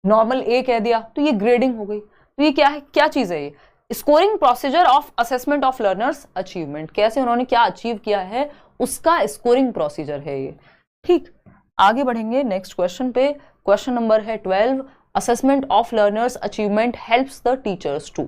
नॉर्मल A कह दिया, तो ये ग्रेडिंग हो गई। तो ये क्या है, क्या चीज है ये, scoring procedure of assessment of learners achievement, कैसे उन्होंने क्या अचीव किया है उसका स्कोरिंग प्रोसीजर है ये, ठीक। आगे बढ़ेंगे नेक्स्ट क्वेश्चन पे, क्वेश्चन नंबर है 12। Assessment of learners achievement helps the teachers to,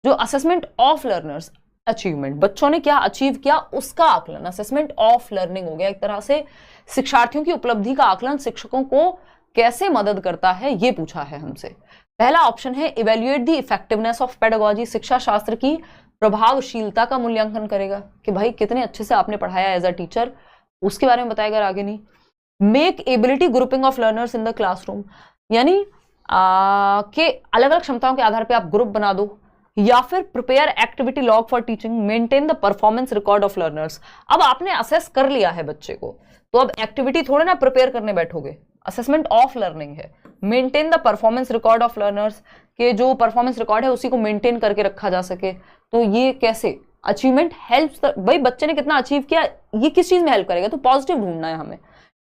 जो असेसमेंट ऑफ लर्नर्स अचीवमेंट, बच्चों ने क्या अचीव किया उसका आकलन, असेसमेंट ऑफ लर्निंग हो गया एक तरह से, शिक्षार्थियों की उपलब्धि का आकलन शिक्षकों को कैसे मदद करता है ये पूछा है हमसे। पहला ऑप्शन है evaluate the effectiveness of pedagogy, शिक्षा शास्त्र की प्रभावशीलता का मूल्यांकन करेगा कि भाई कितने अच्छे से आपने पढ़ाया एज अ टीचर, उसके बारे में बताएगा आगे नहीं। Make ability grouping of learners in the classroom, यानी कि अलग अलग क्षमताओं के आधार पे आप ग्रुप बना दो, या फिर prepare activity log for teaching, maintain the performance record of learners. अब आपने असेस कर लिया है बच्चे को, तो अब एक्टिविटी थोड़े ना प्रिपेयर करने बैठोगे, असेसमेंट ऑफ लर्निंग है। Maintain the performance record of learners, के जो परफॉर्मेंस रिकॉर्ड है उसी को मेंटेन करके रखा जा सके। तो ये कैसे अचीवमेंट हेल्प्स, भाई बच्चे ने कितना अचीव किया, ये किस चीज में हेल्प करेगा, तो पॉजिटिव ढूंढना है हमें,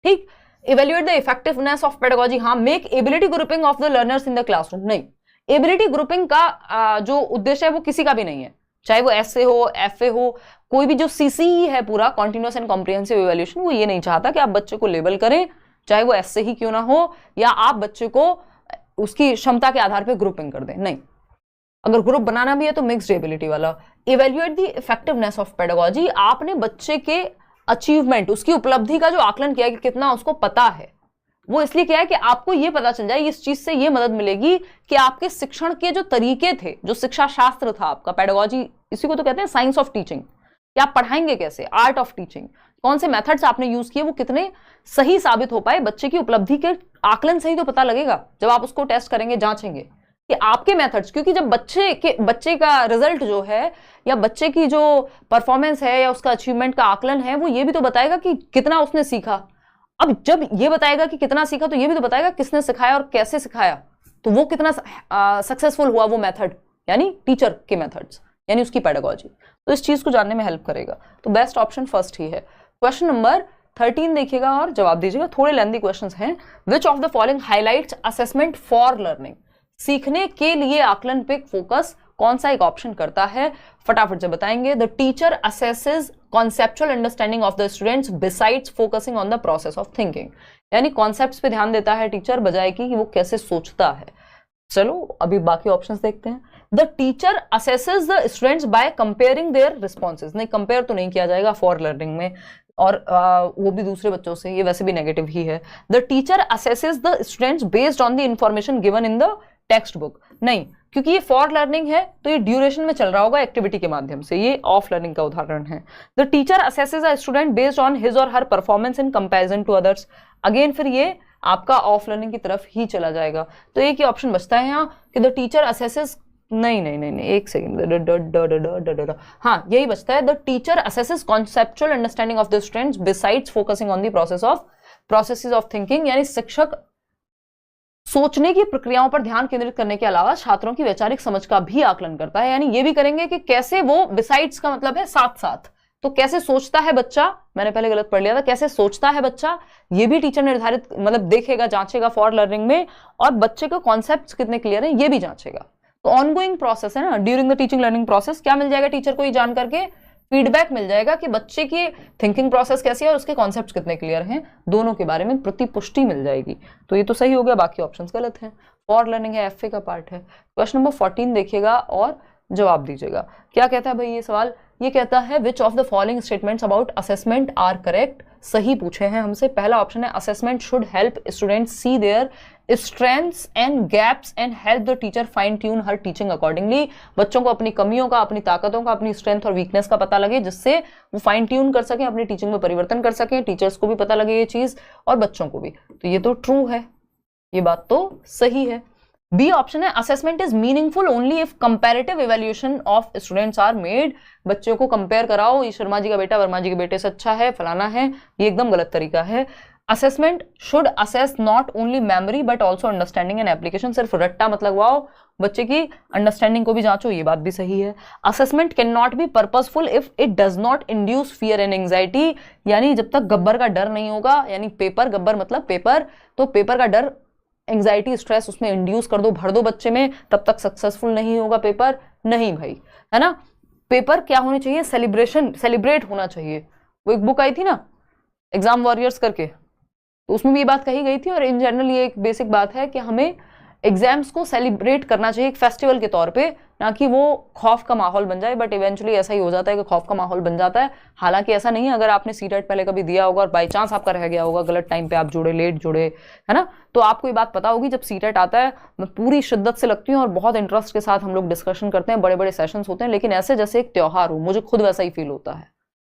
ठीक। Evaluate the effectiveness of pedagogy, हाँ। Make ability grouping of the learners in the classroom, नहीं, एबिलिटी ग्रुपिंग का जो उद्देश्य है वो किसी का भी नहीं है, चाहे वो एसए हो, एफए हो, कोई भी जो सीसीई है पूरा कॉन्टिन्यूअस एंड कॉम्प्रिहेंसिव इवैल्यूएशन, वो ये नहीं चाहता कि आप बच्चे को लेबल करें, चाहे वो एसए ही क्यों ना हो, या आप बच्चे को उसकी क्षमता के आधार पर ग्रुपिंग कर दें, नहीं। अगर ग्रुप बनाना भी है तो मिक्स्ड एबिलिटी वाला। Evaluate the effectiveness of pedagogy, आपने बच्चे के अचीवमेंट, उसकी उपलब्धि का जो आकलन किया कि कितना उसको पता है, वो इसलिए किया है कि आपको ये पता चल जाए, इस चीज से ये मदद मिलेगी कि आपके शिक्षण के जो तरीके थे, जो शिक्षा शास्त्र था आपका, पेडागोजी इसी को तो कहते हैं साइंस ऑफ टीचिंग, कि आप पढ़ाएंगे कैसे, आर्ट ऑफ टीचिंग, कौन से मेथड्स आपने यूज किए, वो कितने सही साबित हो पाए, बच्चे की उपलब्धि के आकलन से ही तो पता लगेगा जब आप उसको टेस्ट करेंगे, जांचेंगे कि आपके मेथड्स, क्योंकि जब बच्चे का रिजल्ट जो है या बच्चे की जो परफॉर्मेंस है या उसका अचीवमेंट का आकलन है, वो ये भी तो बताएगा कि कितना उसने सीखा। अब जब ये बताएगा कि कितना सीखा, तो ये भी तो बताएगा किसने सिखाया और कैसे सिखाया, तो वो कितना सक्सेसफुल हुआ वो मेथड, यानी टीचर के मेथड्स, यानी उसकी पेडागोजी। तो इस चीज को जानने में हेल्प करेगा, तो बेस्ट ऑप्शन फर्स्ट ही है। क्वेश्चन नंबर 13 देखिएगा और जवाब दीजिएगा, थोड़े लेंथी क्वेश्चंस हैं। विच of the following highlights assessment for learning, सीखने के लिए आकलन पे फोकस कौन सा एक ऑप्शन करता है, फटाफट से बताएंगे। The teacher assesses conceptual understanding of the students besides focusing on the process of thinking, यानी कॉन्सेप्ट्स पे ध्यान देता है टीचर बजाय कि वो कैसे सोचता है। चलो अभी बाकी ऑप्शंस देखते हैं। The teacher assesses the students by comparing their responses, नहीं कंपेयर तो नहीं किया जाएगा फॉर लर्निंग में, और वो भी दूसरे बच्चों से, ये वैसे भी नेगेटिव ही है। The teacher assesses the students based on the information given in the text book, नहीं, क्योंकि ये फॉर लर्निंग है तो ये ड्यूरेशन में चल रहा होगा एक्टिविटी के माध्यम से, ये ऑफ लर्निंग का उदाहरण है। The teacher assesses a student based on his और her performance in comparison to others, again फिर ये आपका ऑफ लर्निंग की तरफ ही चला जाएगा। तो एक ही ऑप्शन बचता है यहाँ कि द टीचर असेसेस, नहीं नहीं नहीं नहीं, एक सेकेंड, हाँ यही बचता है। The teacher assesses conceptual understanding of the students besides focusing on the processes of thinking, यानी शिक्षक सोचने की प्रक्रियाओं पर ध्यान केंद्रित करने के अलावा छात्रों की वैचारिक समझ का भी आकलन करता है, यानी ये भी करेंगे कि कैसे वो, बिसाइड्स का मतलब है साथ साथ, तो कैसे सोचता है बच्चा, मैंने पहले गलत पढ़ लिया था, कैसे सोचता है बच्चा, ये भी टीचर निर्धारित मतलब देखेगा, जांचेगा फॉर लर्निंग में, और बच्चे को कॉन्सेप्ट्स कितने क्लियर है ये भी जांचेगा। तो ऑनगोइंग प्रोसेस है ना, during the teaching learning process क्या मिल जाएगा टीचर को, ये जान करके फीडबैक मिल जाएगा कि बच्चे की थिंकिंग प्रोसेस कैसी है और उसके कॉन्सेप्ट्स कितने क्लियर हैं, दोनों के बारे में प्रतिपुष्टि मिल जाएगी। तो ये तो सही हो गया, बाकी ऑप्शंस गलत हैं। फॉर लर्निंग है, एफए का पार्ट है। क्वेश्चन नंबर 14 देखिएगा और जवाब दीजिएगा। क्या कहता है भाई ये सवाल, ये कहता है which of the following statements about assessment are correct, सही पूछे हैं हमसे। पहला ऑप्शन है assessment should help students see their strengths and gaps and help the teacher fine tune her teaching accordingly, बच्चों को अपनी कमियों का, अपनी ताकतों का, अपनी स्ट्रेंथ और वीकनेस का पता लगे, जिससे वो फाइन ट्यून कर सकें, अपनी टीचिंग में परिवर्तन कर सकें, टीचर्स को भी पता लगे ये चीज और बच्चों को भी। तो ये तो ट्रू है, ये बात तो सही है। बी ऑप्शन है assessment is meaningful only if comparative evaluation of students are made, बच्चों को कंपेयर कराओ, ये शर्मा जी का बेटा वर्मा जी के बेटे से अच्छा है, फलाना है, ये एकदम गलत तरीका है। Assessment should assess not only memory but also understanding and application, सिर्फ रट्टा मत लगवाओ, बच्चे की अंडरस्टैंडिंग को भी जांचो, ये बात भी सही है। Assessment can not be purposeful if it does not induce fear and anxiety, यानी जब तक गब्बर का डर नहीं होगा, यानी पेपर, गब्बर मतलब पेपर, तो पेपर का डर, एंजाइटी, स्ट्रेस उसमें इंड्यूस कर दो, भर दो बच्चे में, तब तक सक्सेसफुल नहीं होगा पेपर, नहीं भाई, है ना। पेपर क्या होनी चाहिए, सेलिब्रेट होना चाहिए। वो एक बुक आई थी ना एग्जाम वॉरियर्स करके, तो उसमें भी ये बात कही गई थी, और इन जनरल ये एक बेसिक बात है कि हमें एग्जाम्स को सेलिब्रेट करना चाहिए एक फेस्टिवल के तौर पे, ना कि वो खौफ का माहौल बन जाए। बट इवेंचुअली ऐसा ही हो जाता है कि खौफ का माहौल बन जाता है, हालांकि ऐसा नहीं है। अगर आपने सीटेट पहले कभी दिया होगा और बाई चांस आपका रह गया होगा, गलत टाइम पे आप जुड़े, लेट जुड़े, है ना, तो आपको ये बात पता होगी जब सीटेट आता है मैं पूरी शिद्दत से लगती हूँ और बहुत इंटरेस्ट के साथ हम लोग डिस्कशन करते हैं, बड़े बड़े सेशंस होते हैं, लेकिन ऐसे जैसे एक त्योहार हो, मुझे खुद वैसा ही फील होता है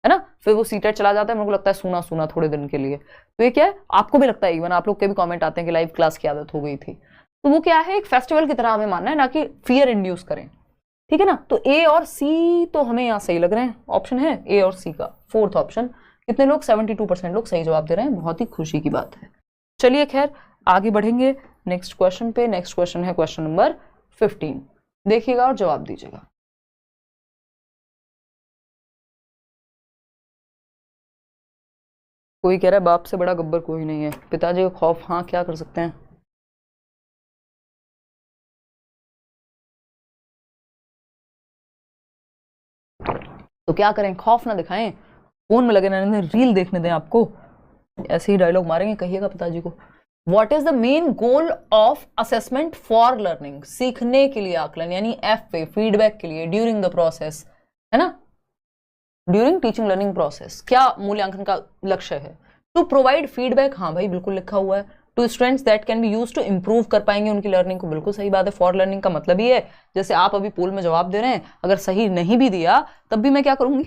ना। फिर वो सीटेट चला जाता है, मेरे को लगता है सूना सूना थोड़े दिन के लिए। तो ये क्या है, आपको भी लगता है, इवन आप लोग के भी कमेंट आते हैं कि लाइव क्लास की आदत हो गई थी, तो वो क्या है, एक फेस्टिवल की तरह हमें मानना है, ना कि फियर इंड्यूस करें। ठीक है ना। तो ए और सी तो हमें यहाँ सही लग रहे हैं, ऑप्शन है ए और सी का, फोर्थ ऑप्शन। कितने लोग, 72% लोग सही जवाब दे रहे हैं, बहुत ही खुशी की बात है। चलिए खैर आगे बढ़ेंगे नेक्स्ट क्वेश्चन पे। नेक्स्ट क्वेश्चन है क्वेश्चन नंबर 15, देखिएगा और जवाब दीजिएगा। कोई कह रहा है बाप से बड़ा गब्बर कोई नहीं है, पिताजी का खौफ, हाँ क्या कर सकते हैं। तो क्या करें, खौफ ना दिखाएं, फोन में लगे रहने दें, रील देखने दें आपको, ऐसे ही डायलॉग मारेंगे, कहिएगा पिताजी को। What is the main goal of assessment for learning, सीखने के लिए आकलन, यानी एफ पे फीडबैक के लिए, ड्यूरिंग द प्रोसेस, है ना, ड्यूरिंग टीचिंग लर्निंग प्रोसेस, क्या मूल्यांकन का लक्ष्य है। टू प्रोवाइड फीडबैक, हाँ भाई बिल्कुल लिखा हुआ है। To students that can be use to improve कर पाएंगे उनकी लर्निंग को, बिल्कुल सही बात है। फॉर लर्निंग का मतलब ही है, जैसे आप अभी पोल में जवाब दे रहे हैं, अगर सही नहीं भी दिया तब भी मैं क्या करूंगी,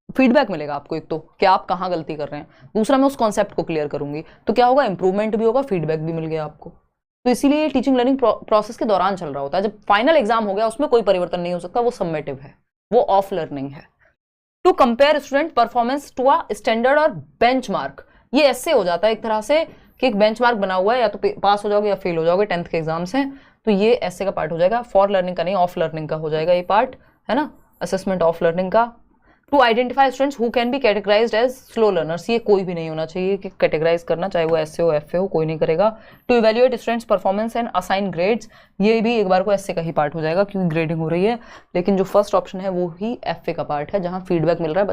फीडबैक मिलेगा आपको, एक तो कि आप कहाँ गलती कर रहे हैं, दूसरा मैं उस कॉन्सेप्ट को क्लियर करूंगी, तो क्या होगा, इंप्रूवमेंट भी होगा, फीडबैक भी मिल गया आपको। तो इसीलिए टीचिंग लर्निंग प्रोसेस के दौरान चल रहा होता है। जब फाइनल एग्जाम हो गया उसमें कोई परिवर्तन नहीं हो सकता, वो सबमेटिव है, वो ऑफ लर्निंग है। To compare student performance to a standard और बेंचमार्क, ये ऐसे हो जाता है एक तरह से कि एक बेंचमार्क बना हुआ है, या तो पास हो जाओगे या फेल हो जाओगे, 10th के एग्जाम्स हैं, तो ये ऐसे का पार्ट हो जाएगा, फॉर लर्निंग का नहीं, ऑफ लर्निंग का हो जाएगा ये पार्ट, है ना, असेसमेंट ऑफ लर्निंग का। To identify students who can be categorised as slow learners, ये कोई भी नहीं होना चाहिए कि कैटेगराइज करना, चाहे वो ऐसे हो एफ हो, कोई नहीं करेगा। To evaluate students performance and assign grades, ये भी एक बार को ऐसे का ही पार्ट हो जाएगा क्योंकि ग्रेडिंग हो रही है, लेकिन जो फर्स्ट ऑप्शन है वो ही एफ का पार्ट है, जहां फीडबैक मिल रहा है